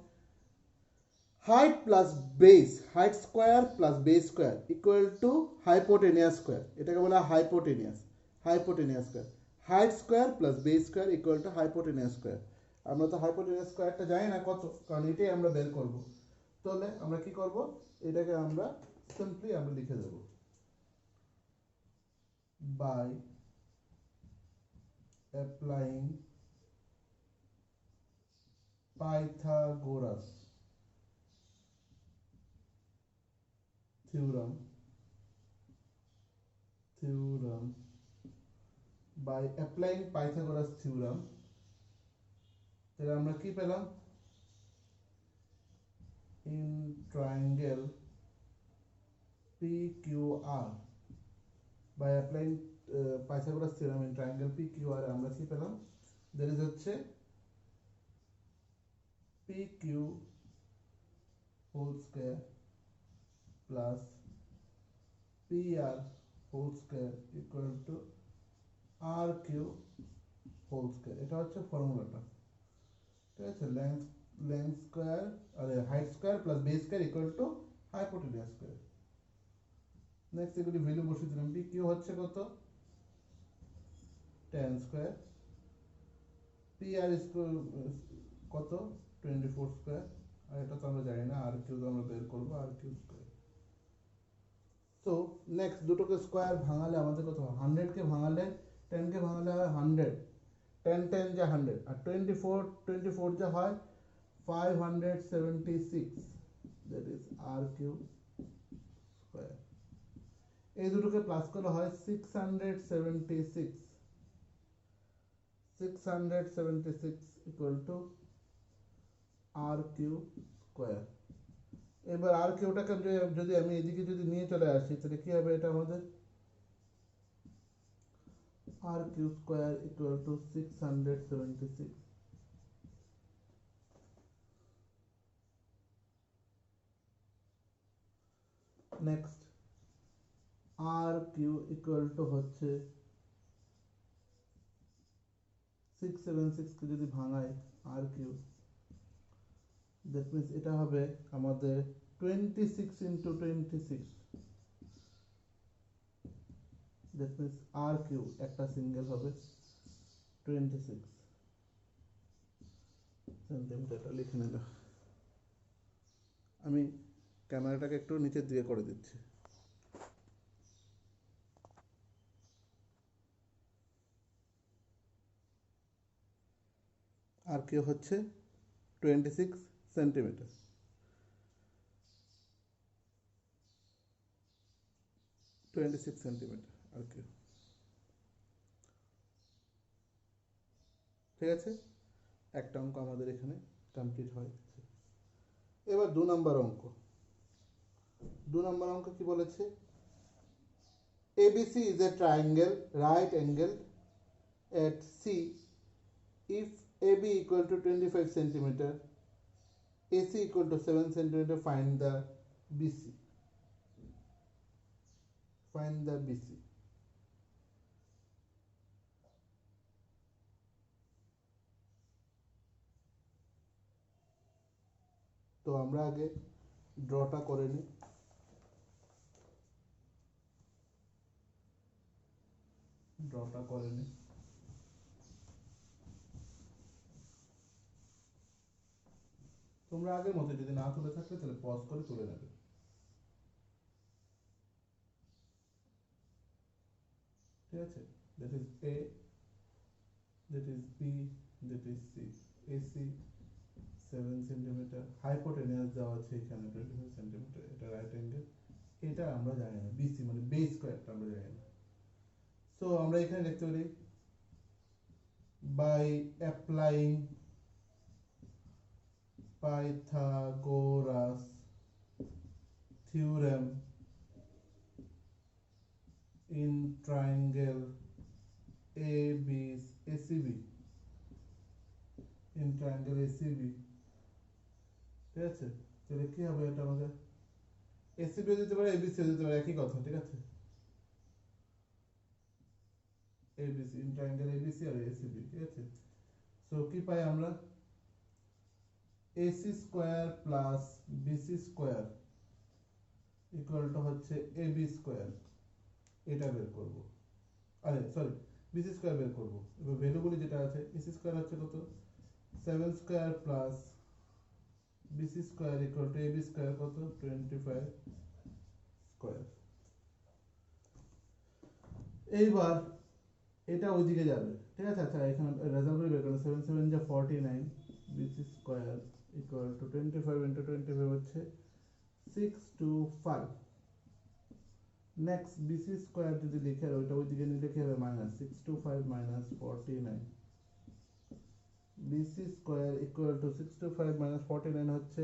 height plus base, height square plus base square equal two hypotenuse square, এটাকে বলা hypotenuse square. Height square plus base square equal two hypotenuse square. আমরা তো হাইপোটেনিয়াস স্কোয়ারটা জানি না কত, কারণ এটাই আমরা বের করব। তাহলে আমরা কি করব, এটাকে আমরা সিম্পলি আমরা লিখে দেব by applying Pythagoras theorem by applying Pythagoras theorem, তাহলে আমরা কি পেলাম, in triangle PQR by applying Pythagoras theorem in triangle PQR আমরা কি পেলাম, there is হচ্ছে PQ whole square plus PR whole square equal to RQ whole square। এটা হচ্ছে ফর্মুলাটা। ঠিক আছে, লেন্থ স্কোয়ার আরে height square plus base square equal two hypotenuse square. Next এগুলি ভ্যালু বসিয়ে দিলাম। PQ হচ্ছে কত, 10 স্কোয়ার, PR কত 24 স্কোয়ার, আর এটা তো আমরা জানি না, RQ তো আমরা বের করবো RQ স্কোয়ার। তো নেক্সট দুটোকে স্কোয়ার ভাঙালে আমাদের কত হয়, 100 কে ভাঙালে 10 কে ভাঙালে হয় 100, 10 10 যা 100, আর 24 যা হয় 576, that is RQ স্কোয়ার। এই দুটোকে প্লাস করলে হয় 676 ইকুয়াল টু RQ স্কোয়ার। এবার আর কিউটাকে যদি আমি এদিকে যদি নিয়ে চলে আসি, তাহলে কি হবে, এটা আমাদের R Q square equal to 676। Next R Q equal to হচ্ছে 676 কে যদি ভাঙাই আর কিউ, দ্যাট মিন্স এটা হবে আমাদের 26 into 26, that means R Q একটা সিঙ্গেল হবে 26 সেন্টিমিটারটা লিখে নিলাম। আমি ক্যামেরাটাকে একটু নিচের দিকে করে দিচ্ছি। আর কি হচ্ছে 26 সেন্টিমিটার। 26 সেন্টিমিটার আর কি, ঠিক আছে। একটা অঙ্ক আমাদের এখানে কমপ্লিট হয়ে গেছে। এবার 2 নম্বর অঙ্ক। 2 নম্বর অঙ্ক কি বলেছে? ABC is a triangle right angled at C. If AB equal to 25 centimeter, AC equal to 7 centimeter, find the BC. Find the BC. তো আমরা আগে ড্রটা করে নিই। ড্রটা করে নিই। তোমরা আগের মতো যদি না তুলে থাকলে তাহলে পজ করে তুলে নেবে, ঠিক আছে। that is A, that is B, that is C. AC 7 centimetre, hypotenuse দেওয়া আছে এখানে 25 সেন্টিমিটার, এটা রাইট অ্যাঙ্গেল, এটা আমরা জানি না। BC মানে বেস স্কয়ারটা আমরা জানি না। সো আমরা এখানে লিখতে পারি by applying Pythagoras theorem in triangle ACB, in triangle ACB, ঠিক আছে। তাহলে কি হবে? এটা আমাদের ACB দিতে পারে, ABC দিতে পারে, একই কথা, ঠিক আছে। ABC, in triangle ABC R ACB, ঠিক আছে। সো কি পাই আমরা? AC square plus BC square equal to হচ্ছে AB স্কয়ার, এটা বের করব। আরে সরি, BC স্কয়ার বের করব। এবার ভ্যালুগুলি যেটা আছে, AC স্কয়ার হচ্ছে কত? 7 square plus BC square equal two AB square কত? 25 স্কয়ার। এইবার এটা ওইদিকে যাবে, ঠিক আছে। আচ্ছা, এখানে রেজাল্ট বের করো। 7 7 যা 49, BC square equal two 25 into 25 হচ্ছে 625। নেক্সট BC স্কয়ার যদি লিখে আর ওইটা ওইদিকে নিলে কি হবে? Minus 625 minus 49। BC square equal to 625 minus 49 হচ্ছে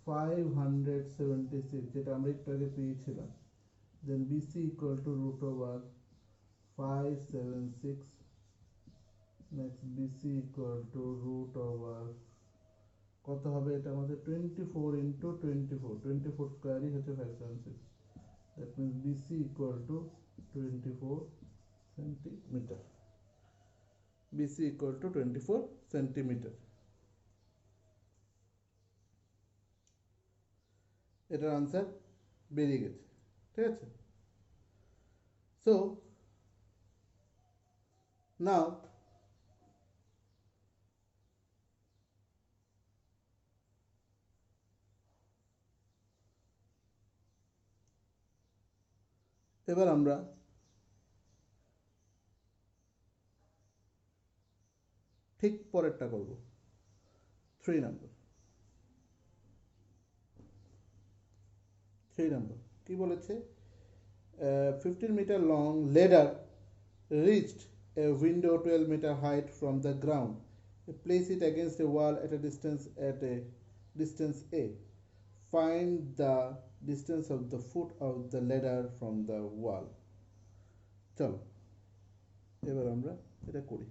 576, যেটা আমরা একটু আগে পেয়েছিলাম। Then BC equal to root over 576। Next BC equal to root over কত হবে? এটা আমাদের 24 ইন্টু 24, 24 স্কয়ারই হচ্ছে 576। That means BC equal two 24 centimetre. BC equal two 24 centimetre. এটার আনসার বেরিয়ে গেছে, ঠিক আছে। সো নাও এবার আমরা ঠিক পরেরটা করব। 3 নাম্বার। 3 নাম্বার কি বলেছে? 15 meter long ladder reached a window 12 meter height from the ground. Place it against a wall at a distance A. Find the distance of the foot of the ladder from the wall. চলো এবার আমরা এটা করি।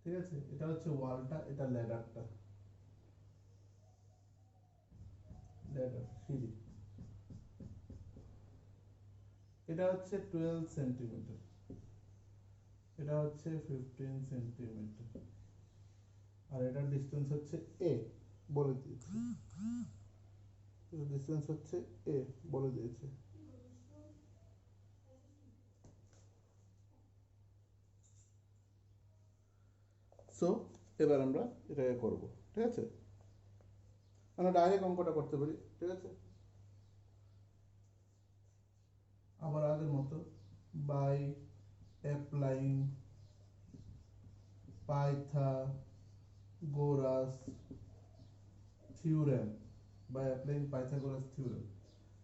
ঠিক আছে, এটা হচ্ছে ওয়ালটা, এটা ল্যাডারটা, ল্যাডার সিঁড়ি। এটা হচ্ছে 12 সেন্টিমিটার, এটা হচ্ছে 15 সেন্টিমিটার, আর এটার ডিস্টেন্স হচ্ছে a বলে দিয়েছে, ডিস্টেন্স হচ্ছে a বলে দিয়েছে। সো এবার আমরা এটাকে করব, ঠিক আছে? আমরা ডাইরেক্ট অঙ্কটা করতে পারি, ঠিক আছে? আবার আগের মতো by applying Pythagoras theorem, by applying Pythagoras theorem,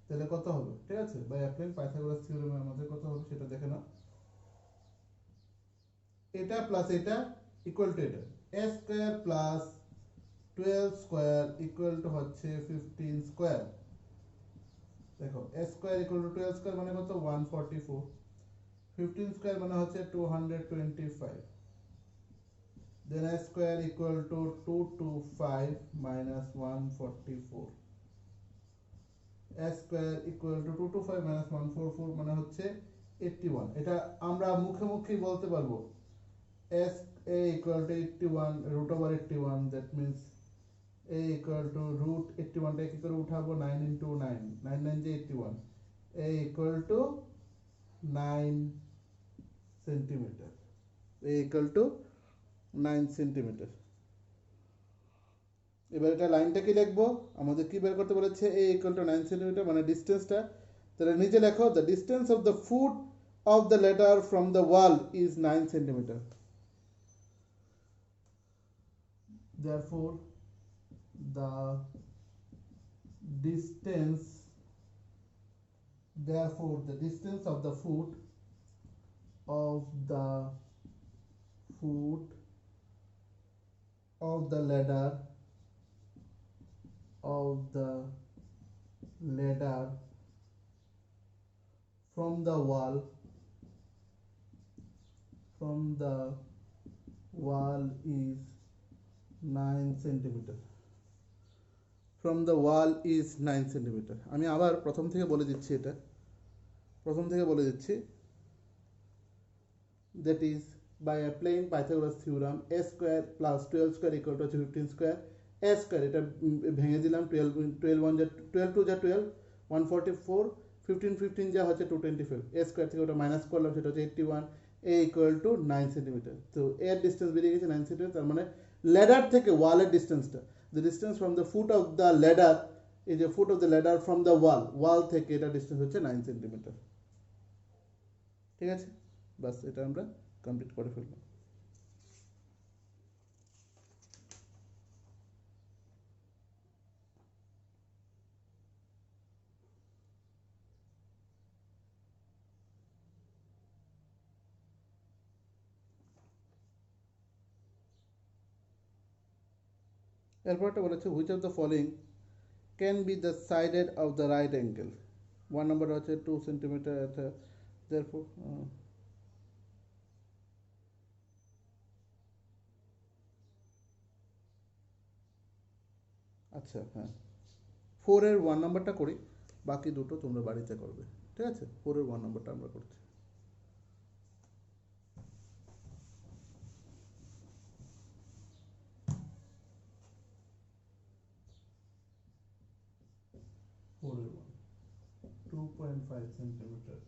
তাহলে কত হবে? ঠিক আছে, বাই অ্যাপ্লাইং পাইথাগোরাস থিওরেমের আমাদের কত হবে সেটা দেখে নাও। এটা প্লাস এটা ইকুয়াল টু এটা, a square plus 12 square equal to হচ্ছে 15 স্কয়ার। দেখো a square equal two 12 square মানে কত? 144। 15 স্কয়ার মানে হচ্ছে 225। then a square equal to 225 minus 144, a square equal to 225 minus 144 মানে হচ্ছে 81। এটা আমরা মুখে মুখেই বলতে পারবো s a equal to 81 root over 81, that means a equal to root 81 টা কি করে উঠাবো? 9 into 9, 9 9 যে 81, a equal to 9 centimetre, a equal to 9 centimetre. এবার এটা লাইনটা কি লিখবো? আমাদের কি বের করতে বলেছে? a equal to 9 সেন্টিমিটার মানে ডিসটেন্সটা, তাহলে নিচে লেখো the distance of the foot of the ladder from the wall is 9 centimeter. Therefore the distance of the foot of the ladder from the wall is 9 centimeter. From the wall is 9 centimeter. আমি আবার প্রথম থেকে বলে দিচ্ছি, that is by applying Pythagoras theorem, a square plus 12 square equal to 15 square, a square এটা ভেঙে দিলাম, 12 1 যা 12 2 যা 12, 144, 15 15 যা হচ্ছে 225, a square থেকে ওটা মাইনাস করলাম, সেটা হচ্ছে 81, a equal to 9 সেন্টিমিটার। তো এর ডিসটেন্স বেরিয়ে গেছে 9 সেন্টিমিটার, তার মানে ল্যাডার থেকে ওয়ালের ডিসটেন্সটা, the distance from the foot of the ladder is a foot of the ladder from the wall থেকে এটা ডিসটেন্স হচ্ছে 9 সেন্টিমিটার। ঠিক আছে, বাস এটা আমরা কমপ্লিট করে ফেললাম। এরপরটা বলেছে which of the following can be the sided of the right angle, 1 নম্বর হচ্ছে 2 সেন্টিমিটার, therefore আচ্ছা হ্যাঁ, 4 এর 1 নম্বরটা করি, বাকি দুটো তোমরা বাড়িতে করবে, ঠিক আছে? 4 এর 1 নম্বরটা আমরা করছি। ফোরের 2.5 সেন্টিমিটার,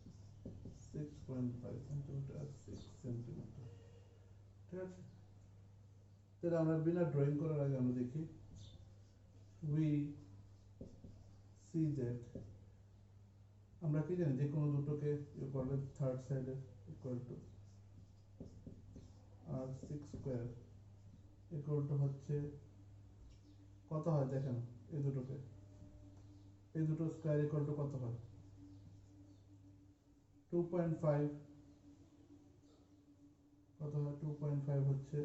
6.5 সেন্টিমিটার, 6 সেন্টিমিটার, ঠিক আছে? তাহলে আমরা বিনা ড্রয়িং করার আগে আমরা দেখি, we see that আমরা কি জানি, যে কোনো দুটোকে করলে থার্ড সাইডে ইকুয়াল টু আর 6 স্কয়ার ইকুয়াল টু হচ্ছে কত হয় দেখেন, এই দুটো স্কয়ার ইকুয়াল টু কত হয়? 2.5, কত হয়? 2.5 হচ্ছে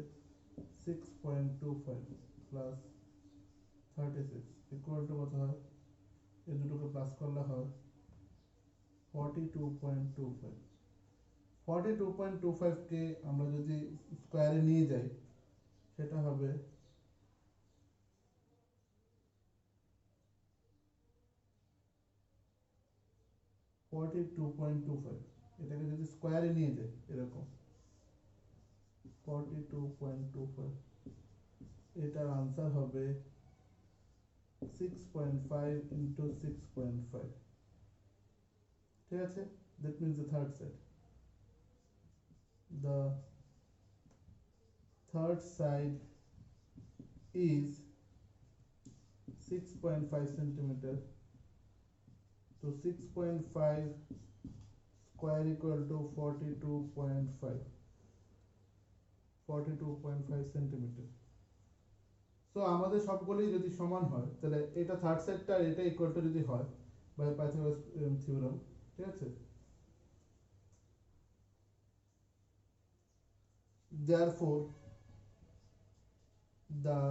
6.25 প্লাস 36 ইকুয়াল টু কত হয়? এই দুটোকে প্লাস করলে হয় 42.25। 42.25 কে আমরা যদি স্কয়ারে নিয়ে যাই, সেটা হবে 42 42.25, এটাকে যদি স্কোয়ারে নিয়ে যাই এরকম 42.25, এটার আনসার হবে 6.5 into 6.5, ঠিক আছে? That means the third side. The third side is 6.5 centimeter. So 6.5 square equal to 42.5 centimeter. So আমাদের সবগুলোই যদি সমান হয় তাহলে এটা থার্ড সাইডটা আর এটা ইকুয়াল টু যদি হয় বাই পাইথাগোরাস থিওরেম, ঠিক আছে? Therefore the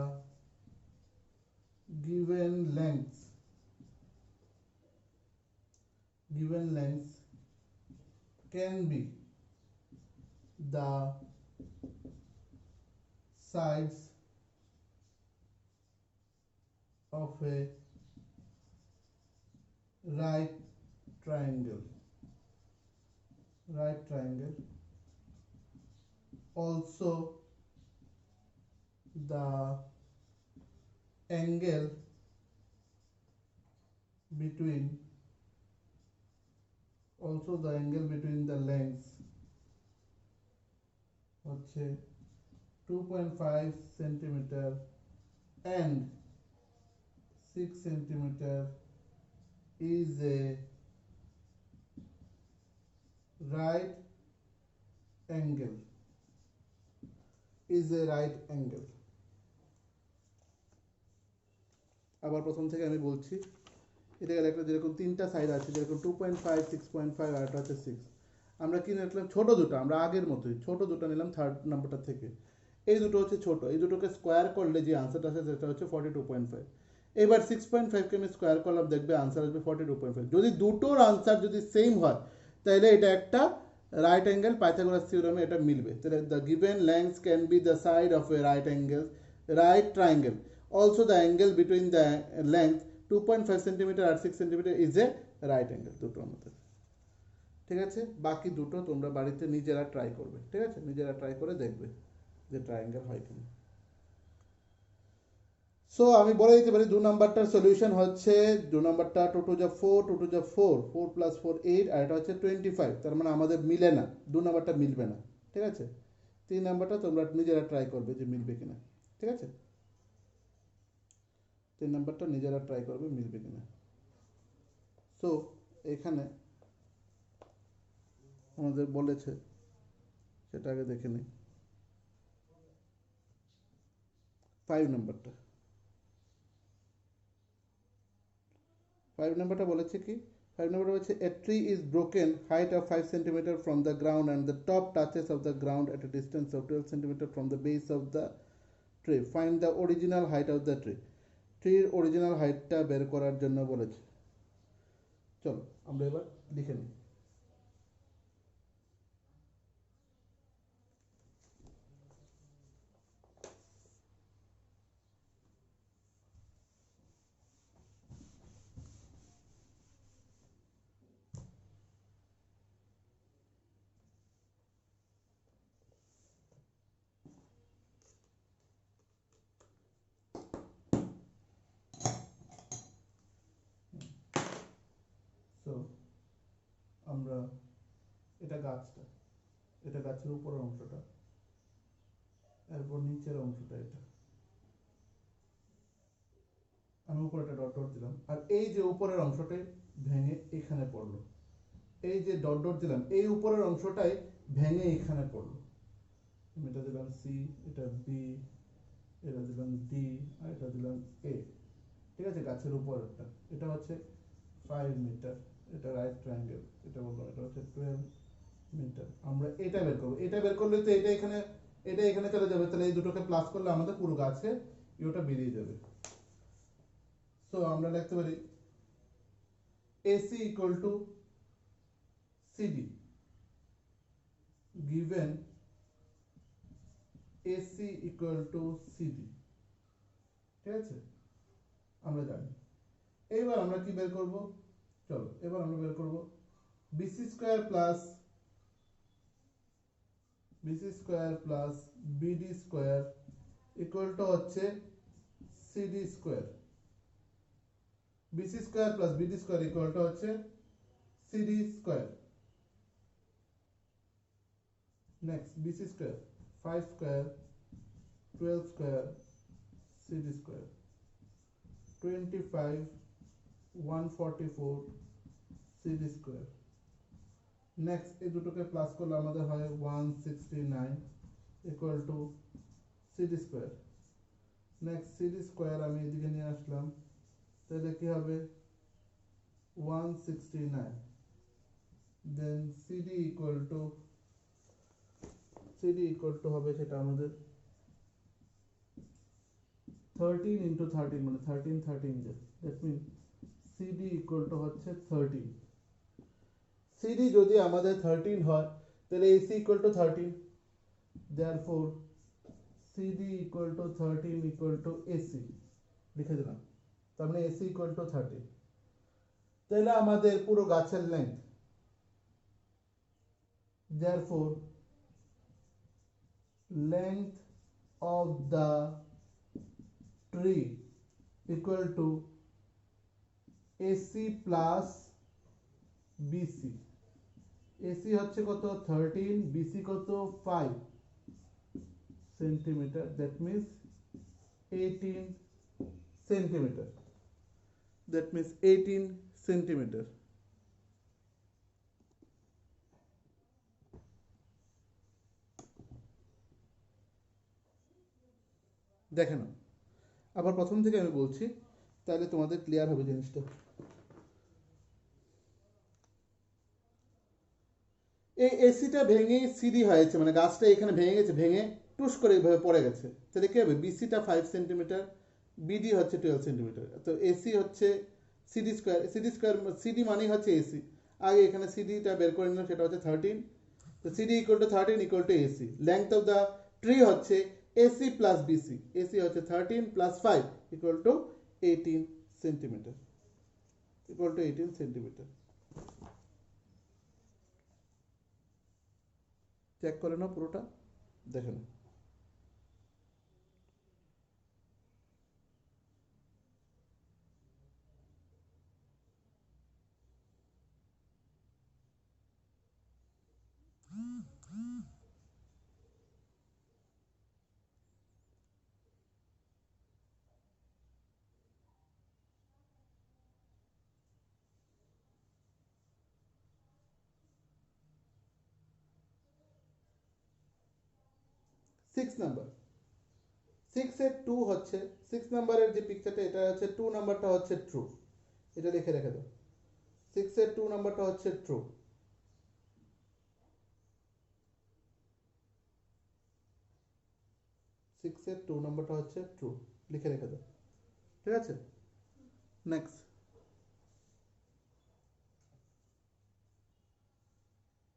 given lengths can be the sides of a right triangle. Also the angle between the lengths হচ্ছে 2.5 centimeter and 6 centimeter is a right angle. আবার প্রথম থেকে আমি বলছি, এটা একটা যেরকম তিনটা সাইড আছে, যেরকম 2.5, 6.5 আর একটা হচ্ছে 6, আমরা কি নিলাম ছোট দুটো, আমরা আগের মতোই ছোট দুটো নিলাম থার্ড নাম্বারটা থেকে। এই দুটো হচ্ছে ছোট, এই দুটোকে স্কোয়ার করলে যে আনসারটা আসে সেটা হচ্ছে 42.5। এবার 6.5কে আমি স্কোয়ার করলাম, দেখবে আনসার আসবে 42.5। যদি দুটোর আনসার যদি সেম হয় তাহলে এটা একটা রাইট অ্যাঙ্গেল, পাইথাগোরাস থিওরেমে এটা মিলবে। তাহলে the given lengths can be the side of a right triangle, also the angle between the length 2.5 centimetre আর 6 centimetre is a right angle, দুটোর মধ্যে। ঠিক আছে, বাকি দুটো তোমরা বাড়িতে নিজেরা ট্রাই করবে, ঠিক আছে? নিজেরা ট্রাই করে দেখবে যে ট্রায়াঙ্গেল হয় কিনা। সো আমি বলে দিতে পারি 2 নাম্বারটার সলিউশন হচ্ছে 2 নাম্বারটা 2 টু যা 4, 2 টু যা 4, 4 প্লাস 4 8, আর এটা হচ্ছে 25। তার মানে আমাদের মিলে না, 2 নাম্বারটা মিলবে না, ঠিক আছে? 3 নাম্বারটা তোমরা নিজেরা ট্রাই করবে যে মিলবে কিনা, ঠিক আছে? 3 নাম্বারটা নিজেরা ট্রাই করবে মিলবে কিনা। সো এখানে আমাদের বলেছে সেটা আগে দেখে নিই। 5 নাম্বারটা বলেছে কি? 5 নাম্বারটা বলেছে a tree is broken height of 5 cm from the ground and the top touches of the ground at a distance of 12 cm from the base of the tree. Find the original height of the tree. ট্রির original হাইটটা বের করার জন্য বলেছে। চলো আমরা এবার লিখে নিই। সো আমরা এটা গাছের উপরের অংশটা, এরপর নিচের অংশটা, এটা আমি উপরে একটা ডট ডট দিলাম, আর এই যে উপরের অংশটাই ভেঙে এখানে পড়লো। এই যে ডট ডট দিলাম এই উপরের অংশটাই ভেঙে এখানে পড়লো। আমি এটা দিলাম সি, এটা বি, এটা দিলাম ডি, আর এটা দিলাম এ, ঠিক আছে? গাছের উপরেরটা এটা হচ্ছে 5 মিটার, এটা রাইট ট্রায়াঙ্গেল, এটা বললাম এটা হচ্ছে 12 মিটার। আমরা এটা বের করবো, এটা বের করলে তো এটা এখানে চলে যাবে, তাহলে এই দুটোকে প্লাস করলে আমাদের পুরো গাছের ইউটা বেরিয়ে যাবে। সো আমরা লিখতে পারি AC equal to CD, given AC equal to CD, ঠিক আছে? আমরা জানি। এবার আমরা কি বের করব? চলো এবার আমরা বের করব BC square plus BD square equal to হচ্ছে CD square. BC square plus BD square equal to হচ্ছে CD square. Next BC square 5 square 12 square CD square 25 144 CD square. Next এই দুটোকে প্লাস করলে আমাদের হয় 169 equal to CD square. Next CD square আমি এদিকে নিয়ে আসলাম, তাহলে কি হবে 169, দেন সিডি ইকুয়াল টু হবে সেটা আমাদের 13 ইন্টু 13 মানে 13 যে, that mean CD equal to হচ্ছে 13। সিডি যদি আমাদের 13 হয় তাহলে AC equal to 13, therefore CD equal to 13 equal to AC লিখে দিলাম। তার মানে এসি ইকুয়াল টু 13। তাহলে আমাদের পুরো গাছের length, therefore length of the tree equal to AC plus BC। AC হচ্ছে কত 13, BC কত 5 centimetre, that means 18 centimetre, that means 18 centimetre. দেখে নাও, আবার প্রথম থেকে আমি বলছি, তাহলে তোমাদের ক্লিয়ার হবে জিনিসটা। এই এসিটা ভেঙে সিডি হয়েছে, মানে গাছটা এখানে ভেঙে গেছে, ভেঙে টুস করে এইভাবে পড়ে গেছে, তাহলে কি হবে বিসিটা 5 সেন্টিমিটার, বিডি হচ্ছে 12 সেন্টিমিটার। তো এসি হচ্ছে সিডি স্কোয়ার, সিডি মানেই হচ্ছে এসি। আগে এখানে সিডিটা বের করে নিলাম, সেটা হচ্ছে 13। তো CD equal to 13 equal to AC. Length of the tree হচ্ছে এসি প্লাস বিসি, এসি হচ্ছে 13 plus 5 equal to 18 centimetre, equal to 18 centimetre. Check করে নাও পুরোটা, দেখে নাও। সিক্স নাম্বার, 6 এর 2 হচ্ছে, 6 নাম্বারের যে পিকচারটা এটা হচ্ছে 2 নাম্বারটা হচ্ছে ট্রু, এটা লিখে রেখে দাও। 6 এর 2 নাম্বারটা হচ্ছে ট্রু, 6 এর 2 নাম্বারটা হচ্ছে ট্রু, লিখে রেখে দাও, ঠিক আছে। নেক্সট,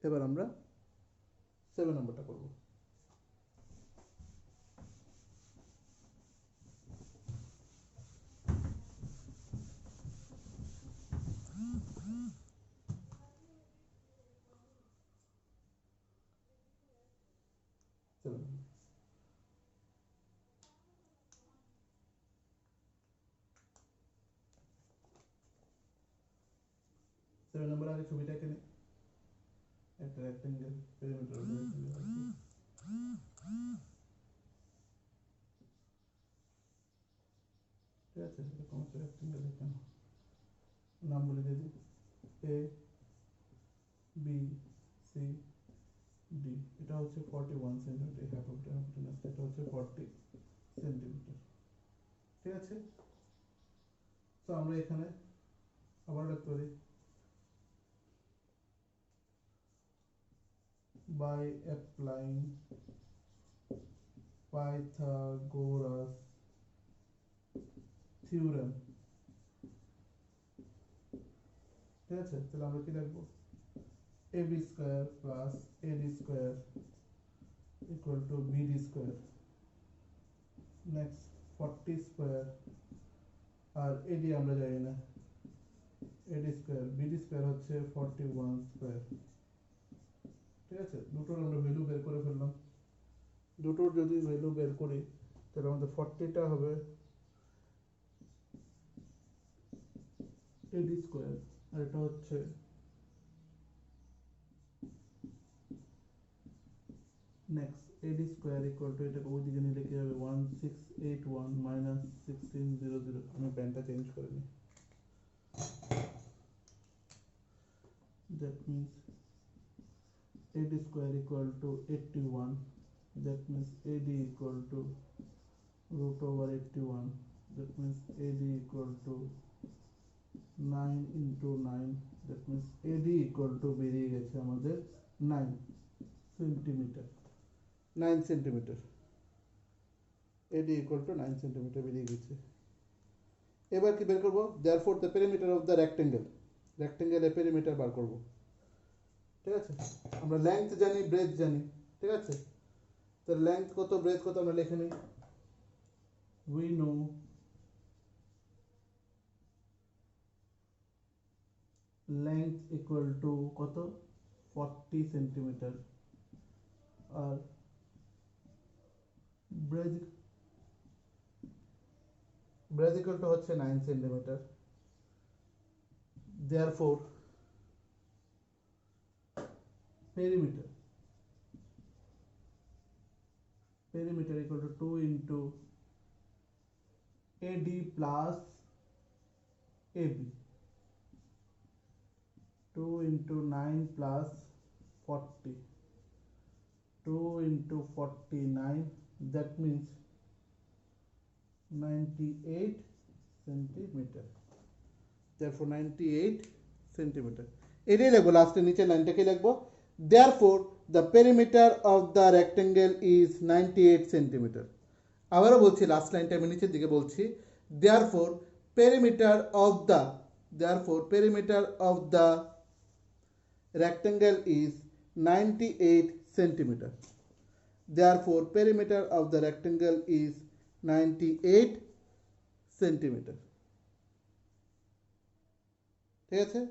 এবার আমরা 7 নাম্বারটা করব। সেভেন নাম্বার আগে ছবিটা এখানে একটা রেক্টেঙ্গেল পেরিমিটার, ঠিক আছে। এরকম একটা রেক্টেঙ্গেল এখানে নাম বলে দিয়ে দিই, এ বি সি ডি। এটা হচ্ছে 41 সেন্টিমিটার, হাইপোটেনাস এটা হচ্ছে 40 সেন্টিমিটার, ঠিক আছে। তো আমরা এখানে আবার লিখতে পারি by applying Pythagoras theorem, ঠিক আছে। তাহলে আমরা কি লিখবো, ab square plus ad square equal to bd square. Next 40 square, আর ad আমরা জানি না, এডি স্কোয়ার বিডি স্কোয়ার হচ্ছে 41 স্কোয়ার। ঠিক আছে, দুটোর আমরা ভ্যালু বের করে ফেললাম। দুটোর যদি ভ্যালু বের করি তাহলে আমাদের 40টা হবে এডি স্কোয়ার, আর এটা হচ্ছে নেক্সট এডি স্কোয়ার ইকুয়াল টু, এটাকে ওইদিকে নিলে কি হবে 1681 মাইনাস 1600। আমি পেনটা চেঞ্জ করে নিই। That means AD square equal to 81. That means AD equal to root over 81. That means AD equal to 9 into 9. That means AD equal to বেরিয়ে গেছে আমাদের 9 centimetre. 9 centimetre. AD equal to 9 centimetre বেরিয়ে গেছে। এবার কি বের করব? Therefore the perimeter of the rectangle, rectangle এর perimeter বার করব। ঠিক আছে, আমরা লেংথ জানি, ব্রেথ জানি। ঠিক আছে, তো লেংথ কত, ব্রেথ কত আমরা লিখে নিই। We know length equal to কত 40 সেন্টিমিটার, আর ব্রেথ ইকুয়াল টু হচ্ছে 9 centimetre. Therefore perimeter equal to 2 into AD plus AB, 2 into 9 plus 40, 2 into 49, that means 98 centimeter. Therefore 98 centimeter. এটাই লিখবো, লাস্টে নিচে লাইনটাকে লিখবো। Therefore the perimeter of the rectangle is 98 centimeter. আবারও বলছি, লাস্ট লাইনটা আমি নিচের দিকে বলছি। Therefore perimeter of the rectangle is 98 centimeter. Therefore perimeter of the rectangle is 98 centimeter. ঠিক আছে,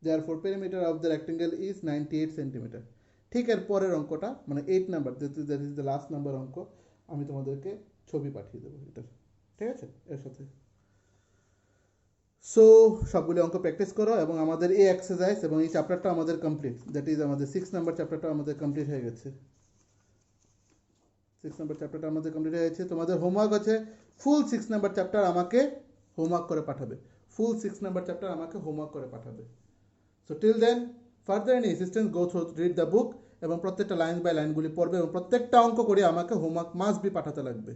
therefore perimeter of the rectangle is 98 centimeter. ঠিক এর পরের অঙ্কটা মানে 8 number, that is the last number অঙ্ক, আমি তোমাদেরকে ছবি পাঠিয়ে দেবো এটার। ঠিক আছে, এর সাথে। সো সবগুলো অঙ্ক প্র্যাকটিস করো, এবং আমাদের এই এক্সারসাইজ এবং এই চ্যাপ্টারটা আমাদের কমপ্লিট, দ্যাট ইজ আমাদের 6 নাম্বার চ্যাপ্টারটা আমাদের কমপ্লিট হয়ে গেছে। 6 নাম্বার চ্যাপ্টারটা আমাদের কমপ্লিট হয়ে গেছে। তোমাদের হোমওয়ার্ক আছে ফুল 6 নাম্বার চ্যাপ্টার আমাকে হোমওয়ার্ক করে পাঠাবে, ফুল 6 নাম্বার চ্যাপ্টার আমাকে হোমওয়ার্ক করে পাঠাবে। So till then, further any assistance, go through, read the book, এবং প্রত্যেকটা লাইন বাই লাইনগুলি পড়বে, এবং প্রত্যেকটা অঙ্ক করে আমাকে হোমওয়ার্ক মাস্ট বি পাঠাতে লাগবে।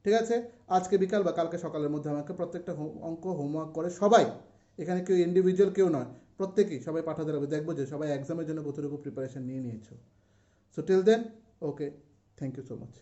ঠিক আছে, আজকে বিকাল বা কালকে সকালের মধ্যে আমাকে প্রত্যেকটা অঙ্ক হোমওয়ার্ক করে সবাই, এখানে কেউ ইন্ডিভিজুয়াল কেউ নয়, প্রত্যেকেই সবাই পাঠাতে লাগবে। দেখবো যে সবাই এক্সামের জন্য কতটুকু প্রিপারেশন নিয়ে নিয়েছো। So till then, okay, thank you so much.